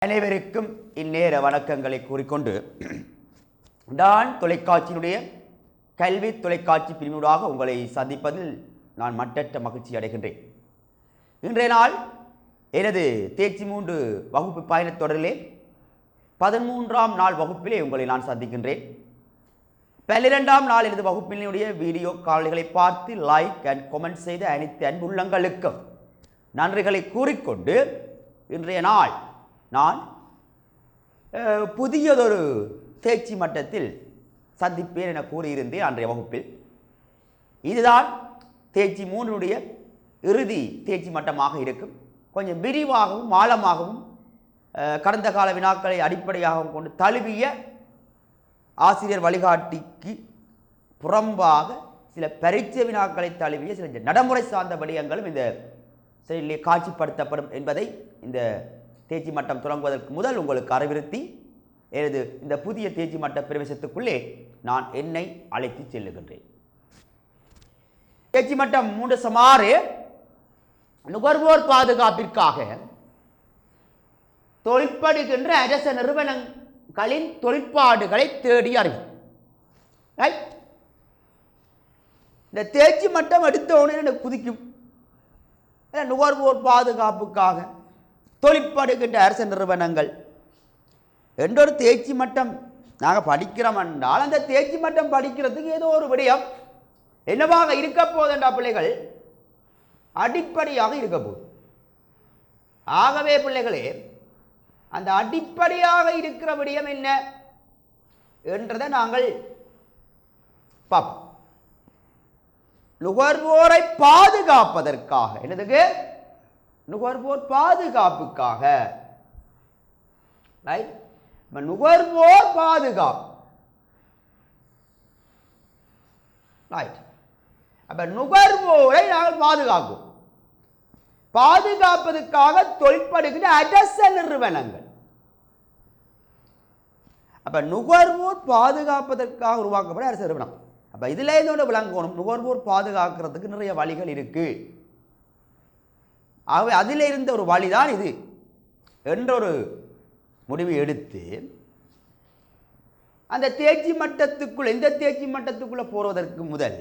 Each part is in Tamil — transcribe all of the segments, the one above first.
அனைவருக்கும் இந்நேர வணக்கங்களை கூறிக்கொண்டு நான் தொலைக்காட்சியினுடைய கல்வி தொலைக்காட்சி பிரிவினூடாக உங்களை சந்திப்பதில் நான் மட்டற்ற மகிழ்ச்சி அடைகின்றேன். இன்றைய நாள் எனது தேர்ச்சி 3 வகுப்பு பயணத் தொடரிலே 13ஆம் நாள் வகுப்பிலே உங்களை நான் சந்திக்கின்றேன். 12ஆம் நாள் எனது வகுப்பினுடைய வீடியோ காணொளிகளை பார்த்து லைக் அண்ட் கமெண்ட் செய்த அனைத்து அன்புள்ளங்களுக்கும் நன்றிகளை கூறிக்கொண்டு இன்றைய நாள் நான் புதியதொரு தேர்ச்சி மட்டத்தில் சந்திப்பேன் என கூறியிருந்தேன். அன்றைய வகுப்பில் இதுதான் தேர்ச்சி 3னுடைய இறுதி தேர்ச்சி மட்டமாக இருக்கும். கொஞ்சம் விரிவாகவும் ஆழமாகவும் கடந்த கால வினாக்களை அடிப்படையாகவும் கொண்டு தழுவிய ஆசிரியர் வழிகாட்டிக்கு புறம்பாக சில பரீட்சை வினாக்களை தழுவிய சில நடைமுறை சார்ந்த விடயங்களும் இந்த செயலிலே காட்சிப்படுத்தப்படும் என்பதை இந்த தேர்ச்சி மட்டம் தொடங்குவதற்கு முதல் உங்களுக்கு அறிவுறுத்தி எனது இந்த புதிய தேர்ச்சி மட்ட பிரவேசத்துக்குள்ளே நான் என்னை அழைத்து செல்லுகின்றேன். தேர்ச்சி மட்டம் 3 நுகர்வோர் பாதுகாப்பிற்காக தொழிற்படுகின்ற அரச நிறுவனங்களின் தொழிற்பாடுகளை தேடி அறிவு. இந்த தேர்ச்சி மட்டம் எடுத்தவுடனே எனக்கு குதிக்கும். நுகர்வோர் பாதுகாப்புக்காக தொழிற்படுகின்ற அரசு நிறுவனங்கள் என்றொரு தேர்ச்சி மட்டம் நாங்கள் படிக்கிறோம் என்றால் அந்த தேர்ச்சி மட்டம் படிக்கிறதுக்கு ஏதோ ஒரு விடயம் என்னவாக இருக்க போதென்றா பிள்ளைகள் அடிப்படையாக இருக்க போகுது. ஆகவே பிள்ளைகளே அந்த அடிப்படையாக இருக்கிற விடயம் என்ன என்றதை நாங்கள் பார்ப்போம். நுகர்வோரை பாதுகாப்பதற்காக என்னதுக்கு நுகர்வோர் பாதுகாப்புக்காக நுகர்வோர் பாதுகாப்பு அப்ப நுகர்வோரை நாங்கள் பாதுகாக்கும் பாதுகாப்பதற்காக தொழிற்படுகின்ற அரச நிறுவனங்கள். அப்ப நுகர்வோர் பாதுகாப்பதற்காக உருவாக்கப்பட்ட அரசு நிறுவனம். அப்ப இதுல இதோட விளங்கணும் நுகர்வோர் பாதுகாக்கிறதுக்கு நிறைய வழிகள் இருக்கு. ஆகவே அதில் இருந்த ஒரு வழிதான் இது என்றொரு முடிவை எடுத்து அந்த தேர்ச்சி மட்டத்துக்குள்ள இந்த தேர்ச்சி மட்டத்துக்குள்ள போவதற்கு முதல்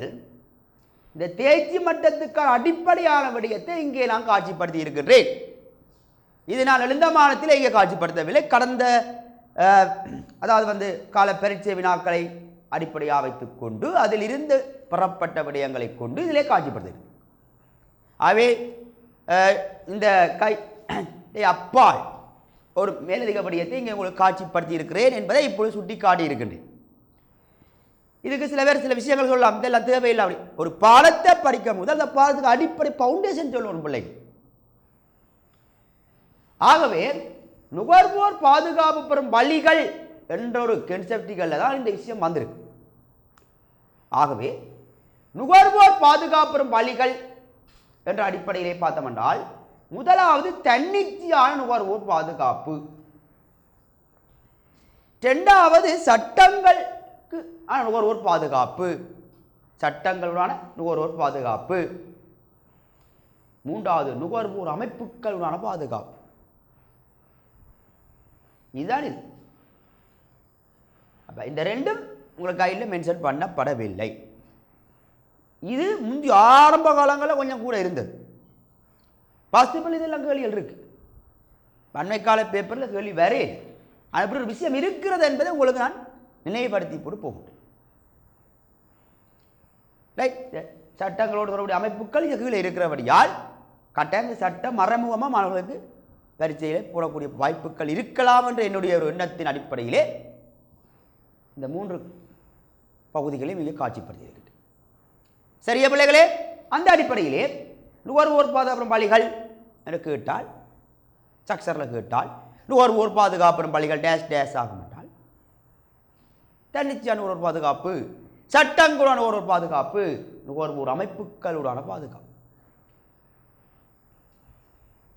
இந்த தேர்ச்சி மட்டத்துக்கான அடிப்படையான விடயத்தை இங்கே நான் காட்சிப்படுத்தி இருக்கின்றேன். இது நான் எழுந்தமானத்தில் இங்கே காட்சிப்படுத்தவில்லை. கடந்த அதாவது கால பரீட்சை வினாக்களை அடிப்படையாக வைத்துக் கொண்டு அதில் இருந்து பெறப்பட்ட விடயங்களை கொண்டு இதிலே காட்சிப்படுத்த. ஆகவே இந்த அப்பால் ஒரு மேலதிக விடயத்தை இங்கே உங்களுக்கு காட்சிப்படுத்தி இருக்கிறேன் என்பதை இப்பொழுது சுட்டி காட்டி இருக்கின்றேன். இதுக்கு சில பேர் சில விஷயங்கள் சொல்லலாம், இதெல்லாம் தேவையில்லை. அப்படி ஒரு பாடத்தை படிக்கும் போது அந்த பாடத்துக்கு அடிப்படை பவுண்டேஷன் சொல்லணும் பிள்ளைங்க. ஆகவே நுகர்வோர் பாதுகாப்பு பெறும் வழிகள் என்ற ஒரு கன்செப்டுகளில் தான் இந்த விஷயம் வந்திருக்கு. ஆகவே நுகர்வோர் பாதுகாப்பு பெறும் வழிகள் என்ற அடிப்படையிலே பார்த்தோம் என்றால் முதலாவது தன்னிச்சையான நுகர்வோர் பாதுகாப்பு, இரண்டாவது சட்டங்களுக்கு நுகர்வோர் பாதுகாப்பு, சட்டங்களுடான நுகர்வோர் பாதுகாப்பு, மூன்றாவது நுகர்வோர் அமைப்புகளுடான பாதுகாப்பு. இதுதான் இது. அப்ப இந்த ரெண்டும் உங்களுக்கு கையில் மென்ஷன் பண்ணப்படவில்லை. இது முந்தைய ஆரம்ப காலங்களில் கொஞ்சம் கூட இருந்தது. பாசிபிள் இதெல்லாம் கேள்விகள் இருக்கு. அண்மை கால பேப்பரில் கேள்வி வரே அப்படி ஒரு விஷயம் இருக்கிறது என்பதை உங்களுக்கு நான் நினைவுபடுத்தி போட்டு போகட்டும். சட்டங்களோடு வரக்கூடிய அமைப்புகள் கீழே இருக்கிறபடியால் கட்டாயம் சட்டம் மறைமுகமாக மாணவர்களுக்கு பரீட்சையிலே போடக்கூடிய வாய்ப்புகள் இருக்கலாம் என்ற என்னுடைய ஒரு எண்ணத்தின் அடிப்படையிலே இந்த 3 பகுதிகளையும் இங்கே காட்சிப்படுத்தி இருக்கிறது. சரியா பிள்ளைகளே? அந்த அடிப்படையிலே நுகர்வோர் பாதுகாப்பு வழிகள் என்று கேட்டால் சக்சரில் கேட்டால் நுகர்வோர் பாதுகாப்பு வழிகள் டேஷ் டேஷ் ஆக மாட்டால் தன்னிச்சையான நுகர்வோர் பாதுகாப்பு, சட்டங்களுடான நுகர்வோர் பாதுகாப்பு, நுகர்வோர் அமைப்புகளுடான பாதுகாப்பு.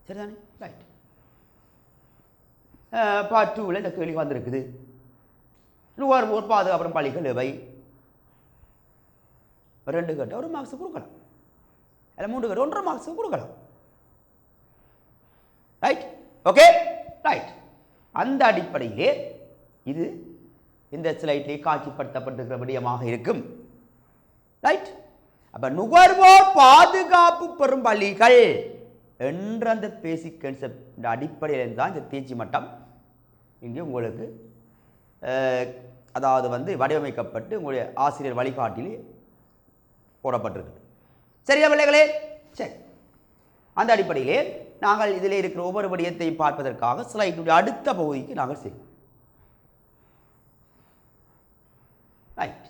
சரிதானே? ரைட். பார்ட் 2ல் இந்த கேள்வி வந்திருக்குது. நுகர்வோர் பாதுகாப்பு வழிகள் எவை? 2 கேட்டால் 1 மார்க்ஸ் கொடுக்கலாம், அல்ல 3 கேட்டால் 1.5 மார்க்ஸ் கொடுக்கலாம். ரைட்? Okay right. அந்த அடிப்படையிலே இது இந்த ஸ்லைட்டிலே காட்சிப்படுத்தப்பட்டிருக்கிற விடயமாக இருக்கும். ரைட். அப்ப நுகர்வோர் பாதுகாப்பு பெறும் பள்ளிகள் என்ற அந்த பேசிக் கன்செப்ட் அடிப்படையில் தான் இந்த தேர்ச்சி மட்டம் இங்கே உங்களுக்கு அதாவது வடிவமைக்கப்பட்டு உங்களுடைய ஆசிரியர் வழிகாட்டிலே போடப்பட்டிருக்கு. சரியா பிள்ளைகளே? சரி. அந்த அடிப்படையிலே நாங்கள் இதில் இருக்கிற ஒவ்வொரு விடயத்தையும் பார்ப்பதற்காக ஸ்லைடுடைய அடுத்த பகுதிக்கு நாங்கள் செய்வோம். ரைட்.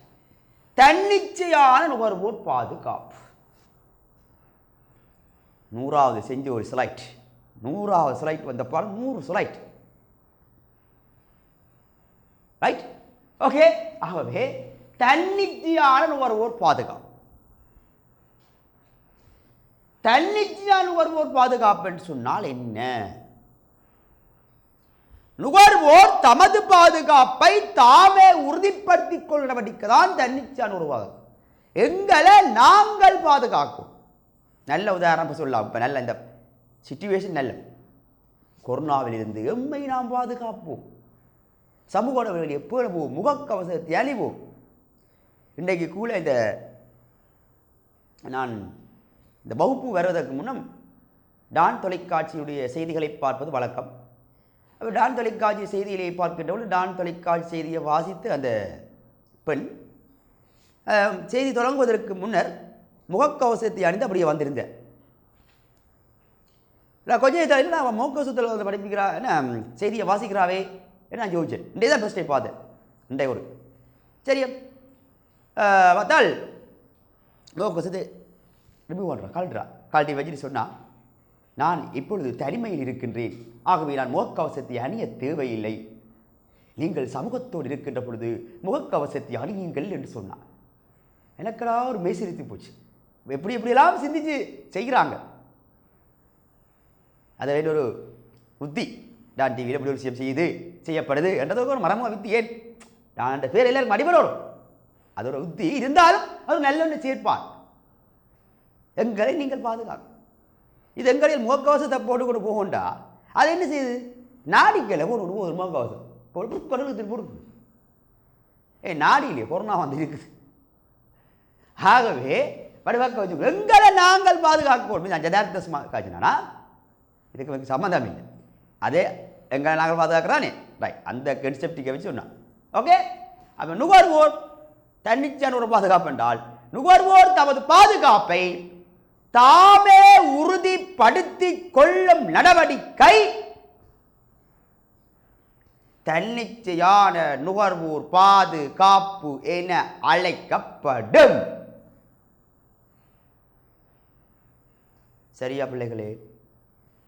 தன்னிச்சையான நுகர்வோர் பாதுகாப்பு 100வது செஞ்ச ஒரு ஸ்லைட். 100வது ஸ்லைட் வந்த பாருங்க, 100 ஸ்லைட். ரைட். ஓகே. ஆகவே தன்னிச்சையான நுகர்வோர் பாதுகாப்பு, தன்னிச்சையான நுகர்வோர் பாதுகாப்பு என்று சொன்னால் என்ன? நுகர்வோர் தமது பாதுகாப்பை தாமே உறுதிப்படுத்திக் கொள்ள நடவடிக்கைதான் தன்னிச்சையான நுகர்வோர். எங்களை நாங்கள் பாதுகாக்கும். நல்ல உதாரணம் சொல்லலாம். இப்போ நல்ல இந்த சிச்சுவேஷன் நல்ல கொரோனாவில் இருந்து எம்மை நாம் பாதுகாப்போம். சமூக உடல்களை எப்போதும் முகக்கவசத்தை அணிவோம். இன்றைக்கு கூட நான் இந்த வகுப்பு வருவதற்கு முன்னம் டான் தொலைக்காட்சியுடைய செய்திகளை பார்ப்பது வழக்கம். டான் தொலைக்காட்சி செய்திகளை பார்க்கின்றபோது டான் தொலைக்காட்சி செய்தியை வாசித்து அந்த பெண் செய்தி தொடங்குவதற்கு முன்னர் முகக்கவசத்தை அணிந்து அப்படியே வந்திருந்தேன். கொஞ்சம் என்ன அவன் முகக்கவசத்தில் படிப்பிக்கிறா, என்ன செய்தியை வாசிக்கிறாவே என்ன நான் யோசிச்சேன். இன்றைய தான் ஃபஸ்ட் டைம் பார்த்தேன். இன்றைய ஒரு சரியா பார்த்தால் முகக்கவசத்தை ரிமூவ் பண்ணுறான், கழட்டி வச்சுட்டு சொன்னால், நான் இப்பொழுது தனிமையில் இருக்கின்றேன், ஆகவே நான் முகக்கவசத்தை அணிய தேவையில்லை, நீங்கள் சமூகத்தோடு இருக்கின்ற பொழுது முகக்கவசத்தை அணியுங்கள் என்று சொன்னான். எனக்கெல்லாம் ஒரு மெய்சிரித்து போச்சு. எப்படி எப்படியெல்லாம் சிந்திச்சு செய்கிறாங்க. அதை வேறு ஒரு உத்தி டான் டிவியில் இப்படி ஒரு விஷயம் செய்யப்படுது என்றது ஒரு மரமாக வித்தி. ஏன் நான் அந்த பேர் எல்லாருக்கும் அடிபடணும், அது ஒரு உத்தி இருந்தாலும் அது நல்ல ஒன்று சேர்ப்பான். எங்களை நீங்கள் பாதுகாக்கும். இது எங்களில் முகக்கவசத்தை போட்டு கொண்டு போகண்டா அது என்ன செய்யுது? நாடிக்கலை போட்டு ஒரு முகக்கவசம் போட்டு போட்டு நாடியிலே கொரோனா இருக்குது. ஆகவே வடிவாக்க வச்சு எங்களை நாங்கள் பாதுகாக்கணும். நான் ஜதார்த்த காய்ச்சினா இதுக்கு சம்மந்தம் இல்லை. அதே எங்களை நாங்கள் பாதுகாக்கிறானே ரைட், அந்த கன்செப்டிக்கை வச்சு சொன்னான். ஓகே. அப்போ நுகர்வோர் தன்னிச்சையான ஒரு பாதுகாப்பு என்றால் நுகர்வோர் தமது பாதுகாப்பை தாமே உறுதிப்படுத்திக் கொள்ளும் நடவடிக்கை தன்னிச்சையான நுகர்வோர் பாதுகாப்பு என அழைக்கப்படும். சரியா பிள்ளைகளே?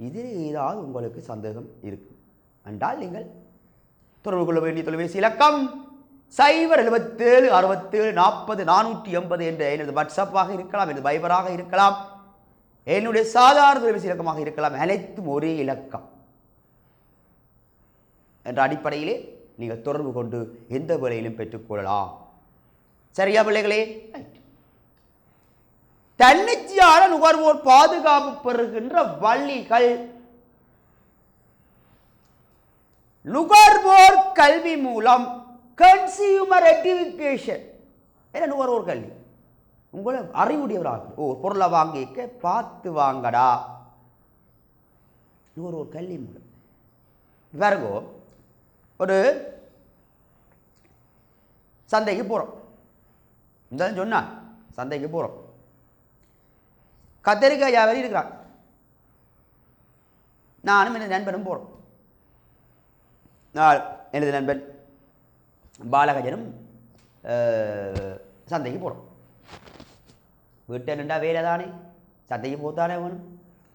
இதில் ஏதாவது உங்களுக்கு சந்தேகம் இருக்கு என்றால் நீங்கள் தொடர்பு கொள்ள வேண்டிய தொலைபேசி இலக்கம் 077 67 40 480 என்ற எனது வாட்ஸ்அப்பாக இருக்கலாம், எனது வைபராக இருக்கலாம், என்னுடைய சாதாரண தொலைபேசி இலக்கமாக இருக்கலாம். அனைத்தும் ஒரே இலக்கம் என்ற அடிப்படையிலே நீங்கள் தொடர்பு கொண்டு எந்த வேலையிலும் பெற்றுக்கொள்ளலாம். சரியா பிள்ளைகளே? தன்னிச்சையான நுகர்வோர் பாதுகாப்பு பெறுகின்ற வழிகள். நுகர்வோர் கல்வி மூலம் கன்சியூமர் எஜுகேஷன். என்ன நுகர்வோர் கல்வி? உங்களை அறிவுடையவராக பொருளை வாங்கிக்க பார்த்து வாங்கடா. நுகர்வோர் கல்வி மூலம் பாருங்கோ, ஒரு சந்தைக்கு போகிறோம். இந்த சொன்னான் சந்தைக்கு போகிறோம். கத்தரிக்காய் வியாபாரி இருக்கிறான், நானும் எனது நண்பனும் போகிறோம். எனது நண்பன் பாலகஜனும் சந்தைக்கு போகிறோம். வீட்டை நின்றா வேலை தானே, சந்தைக்கு போத்தானே வேணும்,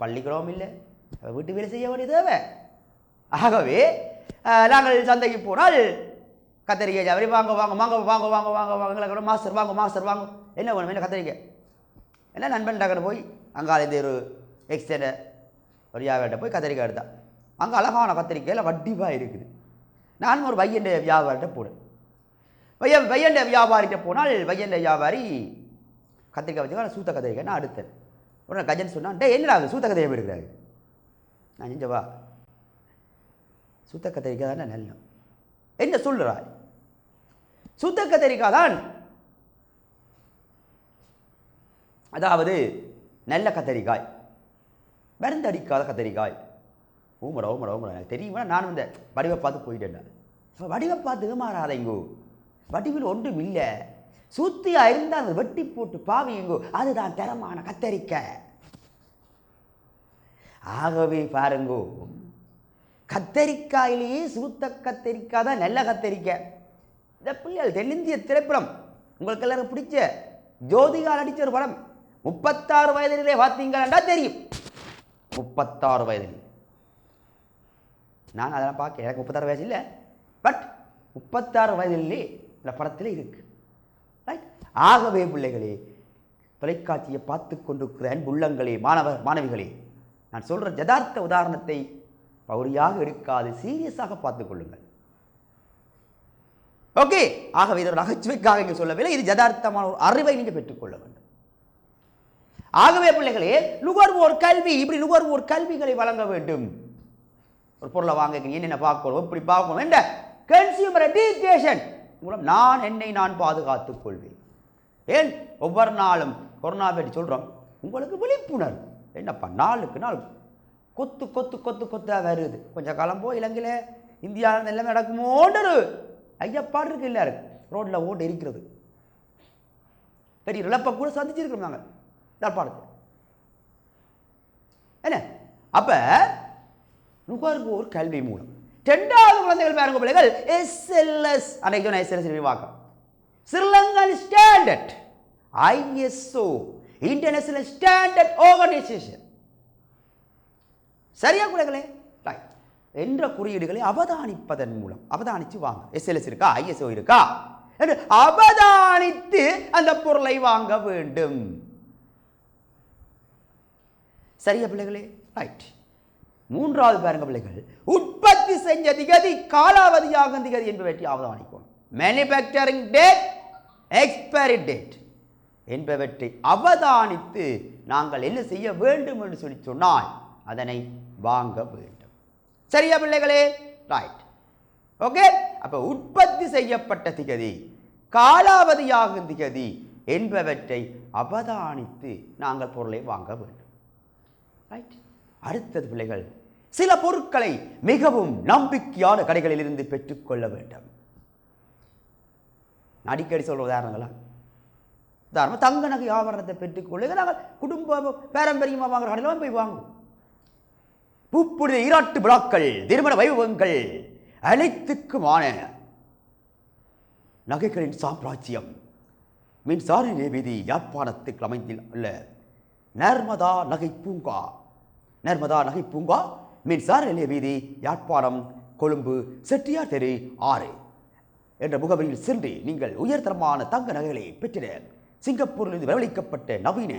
பள்ளிக்கூடம் இல்லை, வீட்டு வேலை செய்ய வேண்டிய தேவை. ஆகவே நாங்கள் சந்தைக்கு போனால் கத்தரிக்காய் வியாபாரி வாங்க வாங்க வாங்க வாங்க வாங்க வாங்க வாங்க மாஸ்டர் வாங்க மாஸ்டர் வாங்க, என்ன வேணும் என்ன கத்தரிக்காய் என்ன. நண்பன் டக்குன்னு போய் அங்கால இந்த ஒரு எக்ஸ்டெண்ட ஒரு வியாபாரிட்ட போய் கத்திரிக்காய் எடுத்தான். அங்கே அழகான கத்திரிக்காயில் வட்டிப்பாக இருக்குது. நான் ஒரு வையண்ட வியாபாரிட்ட போனேன். வையண்ட வியாபாரிகிட்ட போனால் வையண்ட வியாபாரி கத்திரிக்காய் வச்சுக்கா சூத்த கத்திரிக்காய் நான் அடுத்தேன். உடனே கஜன் சொன்னான், டே என்னடா சூத்த கத்திரிக்காய் எடுக்கிறாரு. நான் செஞ்சவா சுத்த கத்தரிக்காய் தானே நல்ல என்ன சொல்கிறாய்? சுத்த கத்தரிக்காய் தான், அதாவது நல்ல கத்தரிக்காய், மருந்தடிக்காத கத்தரிக்காய். ஊமடா ஊமடா ஊமடா எனக்கு தெரியுமா? நான் இந்த வடிவை பார்த்து போயிட்டேன். வடிவை பார்த்து மாறாதைங்கோ, வடிவில் ஒன்றும் இல்லை, சுத்தியா இருந்தால் அதை வெட்டி போட்டு பாவிங்கோ, அதுதான் தரமான கத்தரிக்காய். ஆகவே பாருங்கோ, கத்தரிக்காயிலேயே சுத்த கத்தரிக்காய் தான் நல்ல கத்தரிக்காய். இந்த பிள்ளைகள் தென்னிந்திய திரைப்படம் உங்களுக்கு எல்லாரும் பிடிச்ச ஜோதிகா நடிச்ச ஒரு படம் 36 வயதிலே பார்த்தீங்கன்னா தெரியும். 36 வயதில் நான் அதெல்லாம் பார்க்க, எனக்கு 36 வயசு இல்லை, பட் 36 வயதிலே இந்த படத்தில் இருக்கு. ரைட்? ஆகவே பிள்ளைகளே, தொலைக்காட்சியை பார்த்து கொண்டிருக்கிற அன்புள்ளங்களே, மாணவிகளே, நான் சொல்கிற யதார்த்த உதாரணத்தை பௌரியாக எடுக்காது சீரியஸாக பார்த்துக் கொள்ளுங்கள். ஓகே? ஆகவே இது ஒரு நகைச்சுவைக்காக இங்கே சொல்லவில்லை, இது யதார்த்தமான ஒரு அறிவை நீங்கள் பெற்றுக்கொள்ள வேண்டும். ஆகவே பிள்ளைகளே, நுகர்வோர் கல்வி, இப்படி நுகர்வோர் கல்விகளை வழங்க வேண்டும். ஒரு பொருளை வாங்க என்னென்ன பார்க்கணும், இப்படி பார்க்கணும் என்ற கன்சியூமர் எஜுகேஷன் மூலம் என்னை நான் பாதுகாத்துக் கொள்வேன். ஏன் ஒவ்வொரு நாளும் கொரோனா பற்றி சொல்கிறோம், உங்களுக்கு விழிப்புணர்வு. என்னப்பா நாளுக்கு நாள் கொத்து கொத்து கொத்து கொத்தாக வருது. கொஞ்சம் காலம் போய் இலங்கையில் இந்தியாவில் எல்லாமே நடக்குமோன்னு ஐயப்பாடு இருக்கு, இல்லை இருக்கு, ரோட்டில் ஓட்டு இருக்கிறது, பெரிய இழப்பை கூட சந்திச்சிருக்கிறோம் நாங்கள் தற்பாடத்தை. என்ன அப்போ நுகர்வோர் கல்வி மூலம் 2வது குழந்தைகள் பாருங்க பிள்ளைகள், எஸ்எல்எஸ் அன்னைக்கு சொன்ன எஸ்எல்எஸ் விரிவாக்கம், Sri Lankan standard ISO international standard organisation. சரியா பிள்ளைகளே? என்ற குறியீடுகளை அவதானிப்பதன் மூலம், அவதானிச்சு வாங்க. எஸ்எல்எஸ் இருக்கா, ISO இருக்கா என்று அவதானித்து அந்த பொருளை வாங்க வேண்டும். சரியா பிள்ளைகளே? ரைட். 3வது பாருங்க பிள்ளைகள், உற்பத்தி செஞ்ச திகதி, காலாவதியாகும் திகதி என்பவற்றை அவதானிக்கணும். மேனுஃபேக்சரிங் டேட், எக்ஸ்பைரி டேட் என்பவற்றை அவதானித்து நாங்கள் என்ன செய்ய வேண்டும் என்று சொல்லி சொன்னால் அதனை வாங்க வேண்டும். சரியா பிள்ளைகளே? ரைட். ஓகே? அப்ப உற்பத்தி செய்யப்பட்ட திகதி, காலாவதியாகும் திகதி என்பவற்றை அவதானித்து நாங்கள் பொருளை வாங்க வேண்டும். ரைட். அடுத்தது பிள்ளைகள், சில பொருட்களை மிகவும் நம்பிக்கையான கடைகளில் இருந்து பெற்றுக்கொள்ள வேண்டும். அடிக்கடி சொல்ற உதாரணங்களா, உதாரணம் தங்க நகை ஆபரணத்தை பெற்றுக்கொள்ள நாங்கள் குடும்ப பாரம்பரியமாக வாங்குற கடையில் போய் வாங்குவோம். பூப்புடைய ஈராட்டு விழாக்கள், திருமண வைபவங்கள் அனைத்துக்குமான நகைகளின் சாம்ராஜ்யம் மின்சார வீதி யாழ்ப்பாணத்துக்கு அமைந்துள்ள நர்மதா நகை பூங்கா. நர்மதா நகை பூங்கா, மின்சார நிலைய வீதி, யாழ்ப்பாணம், கொழும்பு, செட்டியார் தெரு 6 என்ற முகவரியில் சென்று நீங்கள் உயர்தரமான தங்க நகைகளை பெற்றிட சிங்கப்பூரிலிருந்து வரவழைக்கப்பட்ட நவீன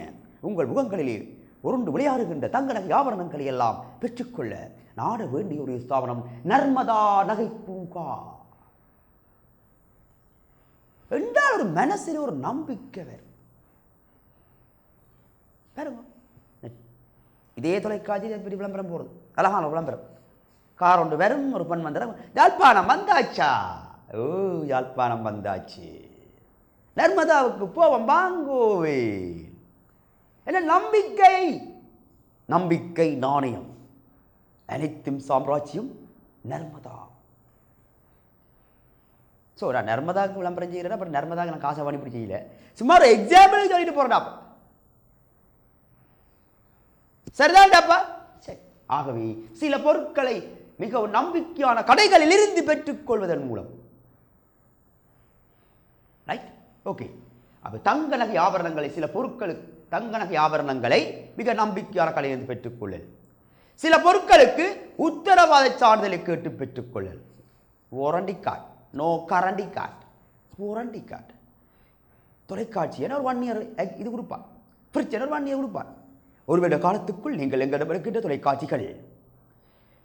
உங்கள் முகங்களிலே உருண்டு விளையாடுகின்ற தங்க நகை ஆபரணங்களை எல்லாம் பெற்றுக்கொள்ள நாட வேண்டிய ஒரு ஸ்தாபனம் நர்மதா நகை பூங்கா என்றால் ஒரு மனசில் ஒரு நம்பிக்கை வரும். இதே தொலைக்காட்சியில் எப்படி விளம்பரம் போகிறது, அழகான விளம்பரம், கார் ஒன்று வரும், ஒரு பெண் வந்தால் யாழ்ப்பாணம் வந்தாச்சா, ஓ யாழ்ப்பாணம் வந்தாச்சு, நர்மதாவுக்கு போவோம் வாங்கோவே. என்ன நம்பிக்கை, நம்பிக்கை நாணயம், அனைத்தும் சாம்ராஜ்யம் நர்மதா. ஸோ நான் நர்மதாவுக்கு விளம்பரம் செய்கிறேன், அப்புறம் நர்மதாவுக்கு நான் காசை வாங்கி இப்படி செய்யல, சும்மா ஒரு எக்ஸாம்பிள் சொல்லிட்டு போகிறேன்டாப்பா. சரிதான்டாப்பா? சரி. ஆகவே சில பொருட்களை மிகவும் நம்பிக்கையான கடைகளில் இருந்து பெற்றுக்கொள்வதன் மூலம், ரைட்? ஓகே. அப்போ தங்க நகை ஆபரணங்களை, சில பொருட்களுக்கு தங்க நகை ஆபரணங்களை மிக நம்பிக்கையான கடையிலிருந்து பெற்றுக்கொள்ளல். சில பொருட்களுக்கு உத்தரவாத சான்றிதழை கேட்டு பெற்றுக்கொள்ளல். வாரண்டி கார்டு, நோ கரண்டி கார்டு, வாரண்டி கார்டு. தொலைக்காட்சி ஒரு 1 இயர் இது கொடுப்பார், ஃப்ரிட்ஜ் ஒரு 1 இயர் கொடுப்பார். ஒரு வருட காலத்துக்குள் நீங்கள் எங்களிடம் இருக்கின்ற தொலைக்காட்சிகள்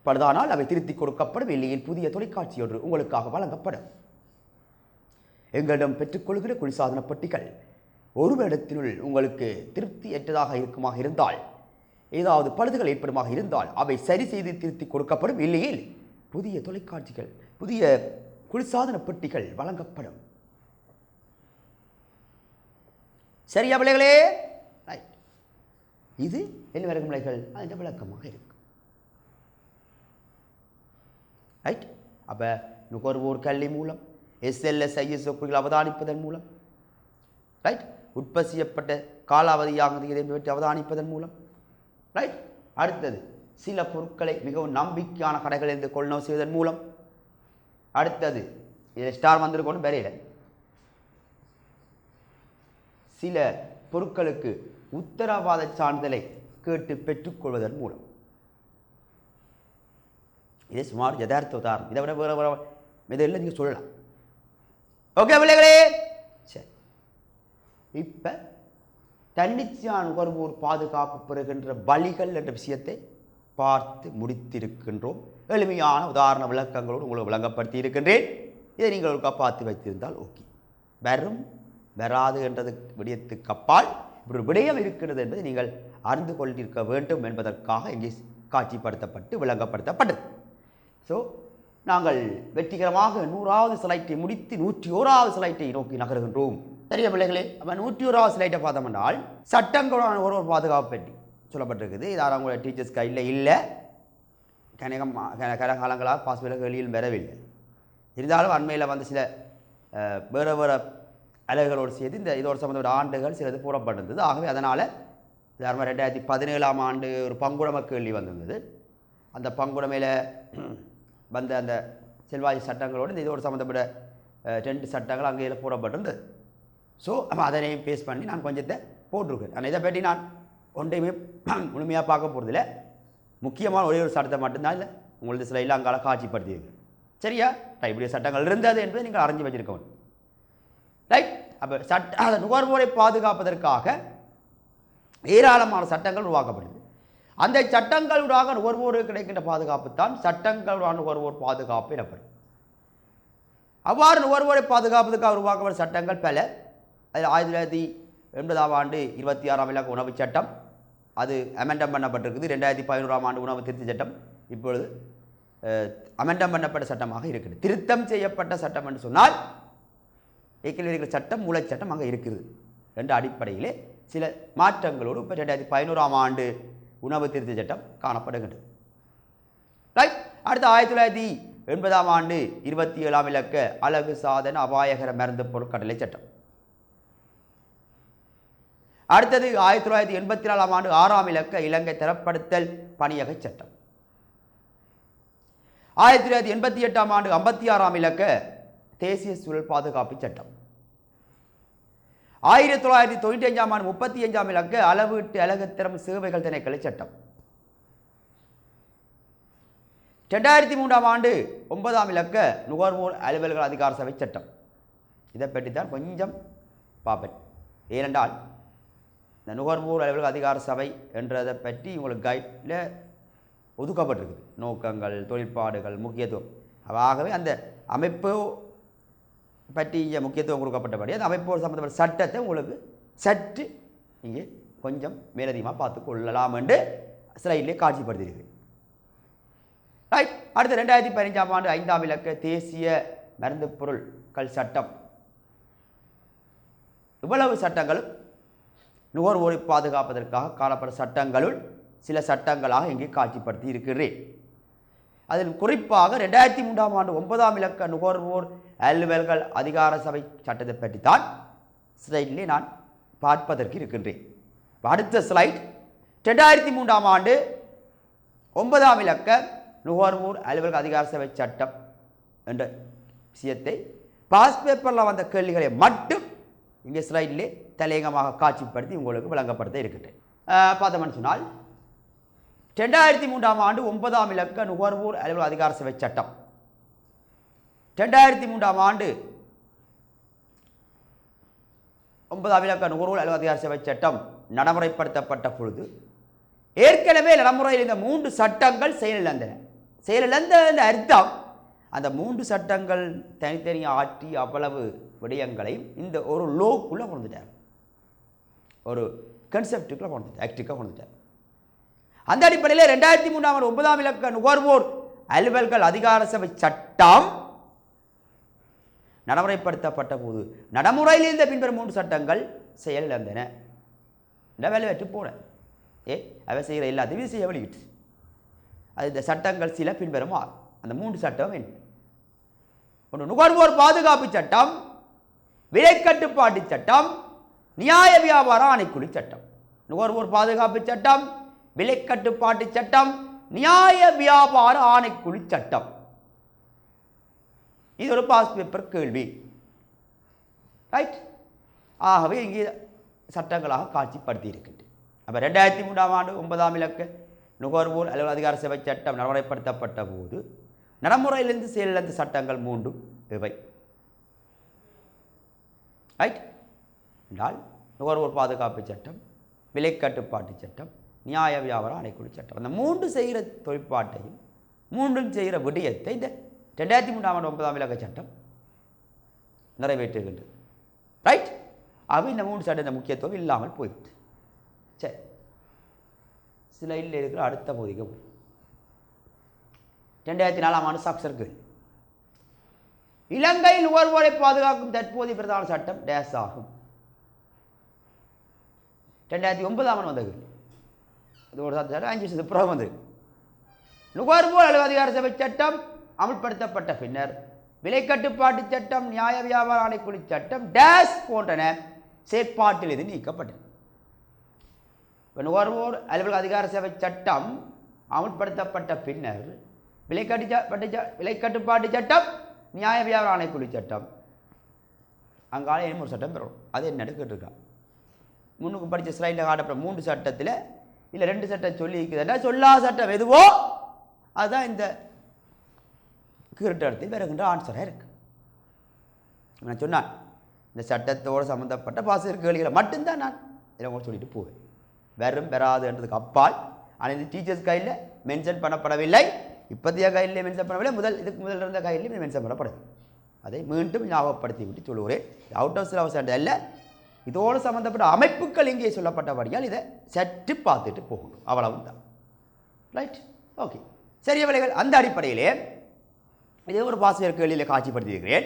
பழுதானால் அவை திருத்தி கொடுக்கப்படும், இல்லையில் புதிய தொலைக்காட்சி ஒன்று உங்களுக்காக வழங்கப்படும். எங்களிடம் பெற்றுக்கொள்கிற குளிர்சாதன பெட்டிகள் ஒரு வருடத்தினுள் உங்களுக்கு திருப்தியற்றதாக இருக்குமாக இருந்தால், ஏதாவது பழுதுகள் ஏற்படுமாக இருந்தால் அவை சரி செய்து திருத்தி கொடுக்கப்படும், இல்லையில் புதிய தொலைக்காட்சிகள், புதிய குளிர்சாதன பெட்டிகள் வழங்கப்படும். சரியா பிள்ளைகளே? ரைட். இது என்ன வரும் பிள்ளைகள்? அந்த விளக்கமாக இருக்கும். ரைட். அப்போ நுகர்வோர் கல்வி மூலம் SLSIS சொற்கள் அவதானிப்பதன் மூலம், ரைட், உற்பத்தி செய்யப்பட்ட காலாவதியானது இதை பற்றி அவதானிப்பதன் மூலம், ரைட். அடுத்தது சில பொருட்களை மிகவும் நம்பிக்கையான கடைகளிலிருந்து கொள்ளுணவு செய்வதன் மூலம், அடுத்தது இதை ஸ்டார் வந்திருக்கணும் வரையில சில பொருட்களுக்கு உத்தரவாத சான்றிதழை கேட்டு பெற்றுக்கொள்வதன் மூலம். இது சுமார் யதார்த்த உதாரணம். இதை விட வேற இதெல்லாம் நீங்கள் சொல்லலாம். ஓகே பிள்ளைகளே? சரி, இப்போ தன்னிச்சையான நுகர்வோர் பாதுகாப்பு பெறுகின்ற வழிகள் என்ற விஷயத்தை பார்த்து முடித்திருக்கின்றோம். எளிமையான உதாரண விளக்கங்களோடு உங்களுக்கு விளங்கப்படுத்தி இருக்கின்றேன். இதை நீங்கள் ஒருக்கா பார்த்து வைத்திருந்தால் ஓகே. வரும் வராது என்றது விடயத்துக்கு அப்பால் இப்படி ஒரு விடயம் இருக்கிறது என்பதை நீங்கள் அறிந்து கொண்டிருக்க வேண்டும் என்பதற்காக இங்கே காட்சிப்படுத்தப்பட்டு விளங்கப்படுத்தப்பட்டது. ஸோ நாங்கள் வெற்றிகரமாக 100வது ஸ்லைட்டை முடித்து 101வது ஸ்லைட்டை நோக்கி நகர்கின்றோம். சரியா பிள்ளைகளே? அப்போ 101வது ஸ்லைட்டை பார்த்தோம்னால் சட்டங்களான ஒரு பாதுகாப்பு பற்றி சொல்லப்பட்டிருக்குது. இதால் அவங்களோட டீச்சர்ஸ் கையில் இல்லை, கரகாலங்களாக பாஸ்வேல வெளியில் வரவில்லை. இருந்தாலும் அண்மையில் வந்து சில வேறு வேறு அலகுகளோடு சேர்த்து இந்த இதோடு சம்பந்தப்பட்ட ஆண்டுகள் சிலது கூறப்பட்டிருந்தது. ஆகவே அதனால் 2017ஆம் ஆண்டு ஒரு பங்குடம கேள்வி வந்திருந்தது. அந்த பங்குடமையில் வந்த அந்த செல்வாய் சட்டங்களோடு இந்த இதோடு சம்மந்தப்பட்ட 2 சட்டங்கள் அங்கே போடப்பட்டிருந்தது. ஸோ அதனையும் பேஸ் பண்ணி நான் கொஞ்சத்தை போட்டிருக்கேன். ஆனால் இதை பற்றி நான் ஒன்றையுமே முழுமையாக பார்க்க போகிறதில்ல. முக்கியமான ஒரே ஒரு சட்டத்தை மட்டும்தான் இல்லை உங்களது சில இல்லை அங்கால காட்சிப்படுத்தியிருக்கு. சரியா? இப்படி சட்டங்கள் இருந்தது என்பதை நீங்கள் அறிஞ்சு வச்சிருக்கணும். ரைட். அப்போ அதை நுகர்வோரை பாதுகாப்பதற்காக ஏராளமான சட்டங்கள் உருவாக்கப்படுது. அந்த சட்டங்களூடாக நுகர்வோருக்கு கிடைக்கின்ற பாதுகாப்பு தான் சட்டங்களுடான நுகர்வோர் பாதுகாப்பு எனப்படும். அவ்வாறு நுகர்வோரை பாதுகாப்பதற்காக உருவாக்கப்பட்ட சட்டங்கள் பல. அதில் 1980ஆம் ஆண்டு 26ஆம் இலக்க உணவு சட்டம் அது அமெண்டம் பண்ணப்பட்டிருக்குது. 2011ஆம் ஆண்டு உணவு திருத்த சட்டம் இப்பொழுது அமெண்டம் பண்ணப்பட்ட சட்டமாக இருக்குது. திருத்தம் செய்யப்பட்ட சட்டம் என்று சொன்னால் ஏற்கனவே இருக்கிற சட்டம் மூல சட்டம் அங்கே இருக்குது என்ற அடிப்படையிலே சில மாற்றங்களோடு இப்போ 2011ஆம் ஆண்டு உணவு திருத்த சட்டம் காணப்படுகின்றது. ரைட். அடுத்து 1980ஆம் ஆண்டு 27ஆம் இலக்க அழகு சாதன அபாயகர மருந்து பொருட்கடலை சட்டம். அடுத்தது 1984ஆம் ஆண்டு 6ஆம் இலக்க இலங்கை தரப்படுத்தல் பணியக சட்டம். 1988ஆம் ஆண்டு 56ஆம் இலக்க தேசிய சூழல் பாதுகாப்பு சட்டம். 1995ஆம் ஆண்டு 35ஆம் இலக்க அளவீட்டு அழகுத்திறம் சேவைகள் திணைக்கள சட்டம். 2003ஆம் ஆண்டு 9ஆம் இலக்க நுகர்வோர் அலுவல்கள் அதிகார சபை சட்டம். இதை பற்றி தான் கொஞ்சம் பார்ப்பேன். ஏனென்றால் இந்த நுகர்வோர் அலுவல்கள் அதிகார சபை என்றதை பற்றி உங்களுக்கு கைடில் ஒதுக்கப்பட்டிருக்குது. நோக்கங்கள், தொழிற்பாடுகள், முக்கியத்துவம். ஆகவே அந்த அமைப்பு பற்றி இங்கே முக்கியத்துவம் கொடுக்கப்பட்டபடி அந்த அமைப்போடு சம்பந்தப்பட்ட சட்டத்தை உங்களுக்கு சற்று இங்கே கொஞ்சம் மேலதிகமாக பார்த்து கொள்ளலாம் என்று ஸ்லைடிலே காட்சிப்படுத்தியிருக்கு. ரைட். அடுத்து 2015ஆம் ஆண்டு 5ஆம் இலக்க தேசிய மருந்து பொருட்கள் சட்டம். இவ்வளவு சட்டங்களும் நுகர்வோரை பாதுகாப்பதற்காக காணப்பட்ட சட்டங்களுள் சில சட்டங்களாக இங்கே காட்சிப்படுத்தி இருக்கிறேன். அதில் குறிப்பாக 2003ஆம் ஆண்டு 9ஆம் இலக்க நுகர்வோர் அலுவல்கள் அதிகார சபை சட்டத்தை பற்றி தான் ஸ்லைடிலே நான் பார்ப்பதற்கு இருக்கின்றேன். அடுத்த ஸ்லைட் 2003ஆம் ஆண்டு 9ஆம் இலக்க நுகர்வோர் அலுவல்கள் அதிகார சபை சட்டம் என்ற விஷயத்தை பாஸ் பேப்பரில் வந்த கேள்விகளை மட்டும் இங்கே ஸ்லைடிலே தலையங்கமாக காட்சிப்படுத்தி உங்களுக்கு விளங்கப்படுத்த இருக்கின்றேன். பார்த்தோம்னு சொன்னால் 2003ஆம் ஆண்டு 9ஆம் இலக்க நுகர்வோர் அலுவலக அதிகார சபை சட்டம். 2003ஆம் ஆண்டு 9ஆம் இலக்க நுகர்வோர் அலுவலக அதிகார சபை சட்டம் நடைமுறைப்படுத்தப்பட்ட பொழுது ஏற்கனவே நடைமுறையில் இந்த 3 சட்டங்கள் செயலிழந்தன. செயலிழந்த அர்த்தம் அந்த 3 சட்டங்கள் தனித்தனியாக ஆற்றி அவ்வளவு விடயங்களையும் இந்த ஒரு லோக்குள்ளே கொண்டுட்டார், ஒரு கன்செப்டுக்குள்ளே கொண்டுட்டார், ஆக்டுக்காக கொண்டுட்டார். அந்த அடிப்படையில் 2003ஆம் ஆண்டு 9ஆம் இலக்க நுகர்வோர் அலுவல்கள் அதிகார சபை சட்டம் நடைமுறைப்படுத்தப்பட்ட போது நடைமுறையில் இருந்த பின்வரும் 3 சட்டங்கள் செயலிழந்தன. வேலை வெற்றி போன அவை செய்கிற எல்லாத்தையும் செய்ய வெளியிட்டு அது இந்த சட்டங்கள் சில பின்வரும் அந்த 3 சட்டம் என்ன? ஒன்று நுகர்வோர் பாதுகாப்பு சட்டம், விலை கட்டுப்பாட்டு சட்டம், நியாய வியாபார ஆணைக்குழு சட்டம். நுகர்வோர் பாதுகாப்பு சட்டம், விலை கட்டுப்பாட்டு சட்டம், நியாய வியாபார ஆணைக்குழு சட்டம். இது ஒரு பாஸ் பேப்பர் கேள்வி. ரைட். ஆகவே இங்கே சட்டங்களாக காட்சிப்படுத்தி இருக்கின்றன. அப்போ 2003ஆம் ஆண்டு 9ஆம் இலக்க நுகர்வோர் அலுவல் அதிகார சபை சட்டம் நடைமுறைப்படுத்தப்பட்ட போது நடைமுறையிலிருந்து செயலிழந்த சட்டங்கள் 3 இவை. ரைட். என்றால் நுகர்வோர் பாதுகாப்பு சட்டம், விலை கட்டுப்பாட்டு சட்டம், நியாய வியாபார ஆணைக்குழு சட்டம். அந்த 3 செய்கிற தொழிற்பாட்டையும் 3 செய்கிற விடயத்தை இந்த 2003ஆம் ஆண்டு 9ஆம் இலக்க சட்டம் நிறைவேற்றுகின்றது. ரைட். அவை இந்த 3 சட்ட முக்கியத்துவம் இல்லாமல் போயிட்டு. சரி, ஸ்லைடில் இருக்கிற அடுத்த பகுதிக்கு 2004ஆம் ஆண்டு சாக்சர்கள் இலங்கை நுகர்வோரை பாதுகாக்கும் தற்போதைய பிரதான சட்டம் டேஸ் ஆகும். 2009ஆம் ஆண்டு வந்தது. இது ஒரு சட்டம் 5 வருஷத்துக்கு பிறகு வந்தது. நுகர்வோர் அலுவல் அதிகார சபை சட்டம் அமல்படுத்தப்பட்ட பின்னர் விலை கட்டுப்பாட்டு சட்டம், நியாய வியாபார ஆணைக்குழு சட்டம் டேஸ் போன்றன செயற்பாட்டில் இது நீக்கப்பட்டது. நுகர்வோர் அலுவல் அதிகார சபை சட்டம் அமல்படுத்தப்பட்ட பின்னர் விலை கட்டுப்பாட்டு சட்டம், நியாய வியாபார ஆணைக்குழு சட்டம் அங்கால இன்னும் ஒரு சட்டம் பெறும். அது என்ன கேட்டிருக்கான். முன்னுக்கு படித்த ஸ்லைடில் காட்டப்பட்ட 3 சட்டத்தில் இல்லை 2 சட்டம் சொல்லி இருக்குதுன்னா சொல்லாத சட்டம் எதுவோ அதுதான் இந்த கீழ்டத்தில் வருகின்ற ஆன்சராக இருக்கு. நான் சொன்னான் இந்த சட்டத்தோடு சம்மந்தப்பட்ட பாசிர் கேள்விகளை மட்டும்தான் நான் இதை உங்களுக்கு சொல்லிட்டு போவேன். வெறும் பெறாதுன்றதுக்கு அப்பால் ஆனால் இந்த டீச்சர்ஸ் கையில் மென்ஷன் பண்ணப்படவில்லை, இப்போதைய கையிலே மென்ஷன் பண்ணவில்லை, இதுக்கு முதல் இருந்த கையிலே மென்ஷன் பண்ணப்படவில்லை. அதை மீண்டும் ஞாபகப்படுத்தி விட்டு சொல்லுகிறேன். அவுட் ஆஃப் சிலபஸ் அல்ல, இதோடு சம்மந்தப்பட்ட அமைப்புகள் இங்கே சொல்லப்பட்டபடியால் இதை சற்று பார்த்துட்டு போகணும், அவ்வளவு தான். ரைட். ஓகே, சரிய வேலைகள். அந்த அடிப்படையிலே இதே ஒரு பாசியர் கேள்வியில் காட்சிப்படுத்தியிருக்கிறேன்.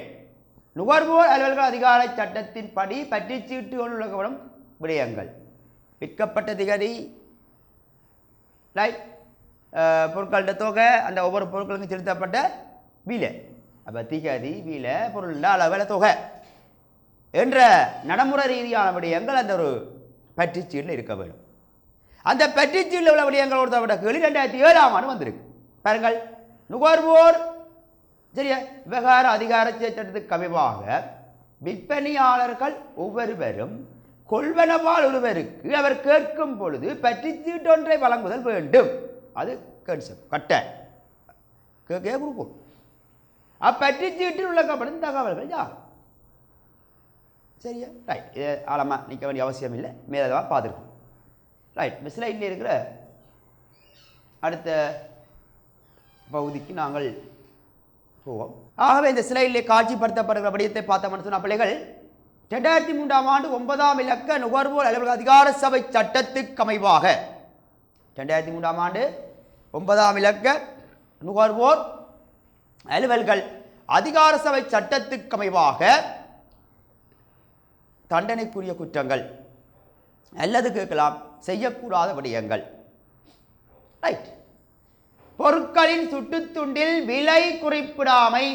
நுகர்வோர் அலுவல்கள் அதிகார சட்டத்தின் படி பற்றி சீட்டு உலகப்படும் விடயங்கள் விற்கப்பட்ட திகதி, ரைட், பொருட்கள தொகை, அந்த ஒவ்வொரு பொருட்களுக்கும் செலுத்தப்பட்ட விலை, அப்போ திகதி, விலை, பொருள் அளவில் தொகை என்ற நடைமுறை ரீதியான விடயங்கள் அந்த ஒரு பற்றிச்சீட்டில் இருக்க வேண்டும். அந்த பற்றிச்சீட்டில் உள்ள விடயங்கள் ஒருத்தப்பட்ட கேள்வி 2007ஆம் ஆண்டு வந்திருக்கு. பாருங்கள், நுகர்வோர் சரியா விவகார அதிகார சட்டத்துக்கு அமைவாக விற்பனையாளர்கள் ஒவ்வொருவரும் கொள்வனவால் ஒருவருக்கு அவர் கேட்கும் பொழுது பற்றிச்சீட்டு ஒன்றை வழங்குதல் வேண்டும். அது கன்செப்ட் கட்ட கேட்க கொடுக்கும். அப்பற்றிச்சீட்டில் உள்ளக்கப்படும் தகவல்கள் யார்? சரியா? ரைட். இதை ஆழமாக நிற்க வேண்டிய அவசியம் இல்லை, மேலதாக பார்த்துருக்கோம். ரைட். ஸ்லைடில் இருக்கிற அடுத்த பகுதிக்கு நாங்கள் போவோம். ஆகவே இந்த ஸ்லைடிலே காட்சிப்படுத்தப்படுகிற விடயத்தை பார்த்தோம்னு சொன்ன பிள்ளைகள் 2003ஆம் ஆண்டு 9ஆம் இலக்க நுகர்வோர் அலுவலக அதிகார சபை சட்டத்துக்கு அமைவாக 2003ஆம் ஆண்டு 9ஆம் இலக்க நுகர்வோர் அலுவல்கள் அதிகார சபை சட்டத்துக்கு அமைவாக தண்டனைக்குரிய குற்றங்கள் அல்லது கேட்கலாம் செய்யக்கூடாத விடயங்கள். ரைட். பொருட்களின் சுட்டுத்துண்டில் விலை குறிப்பிடாமை,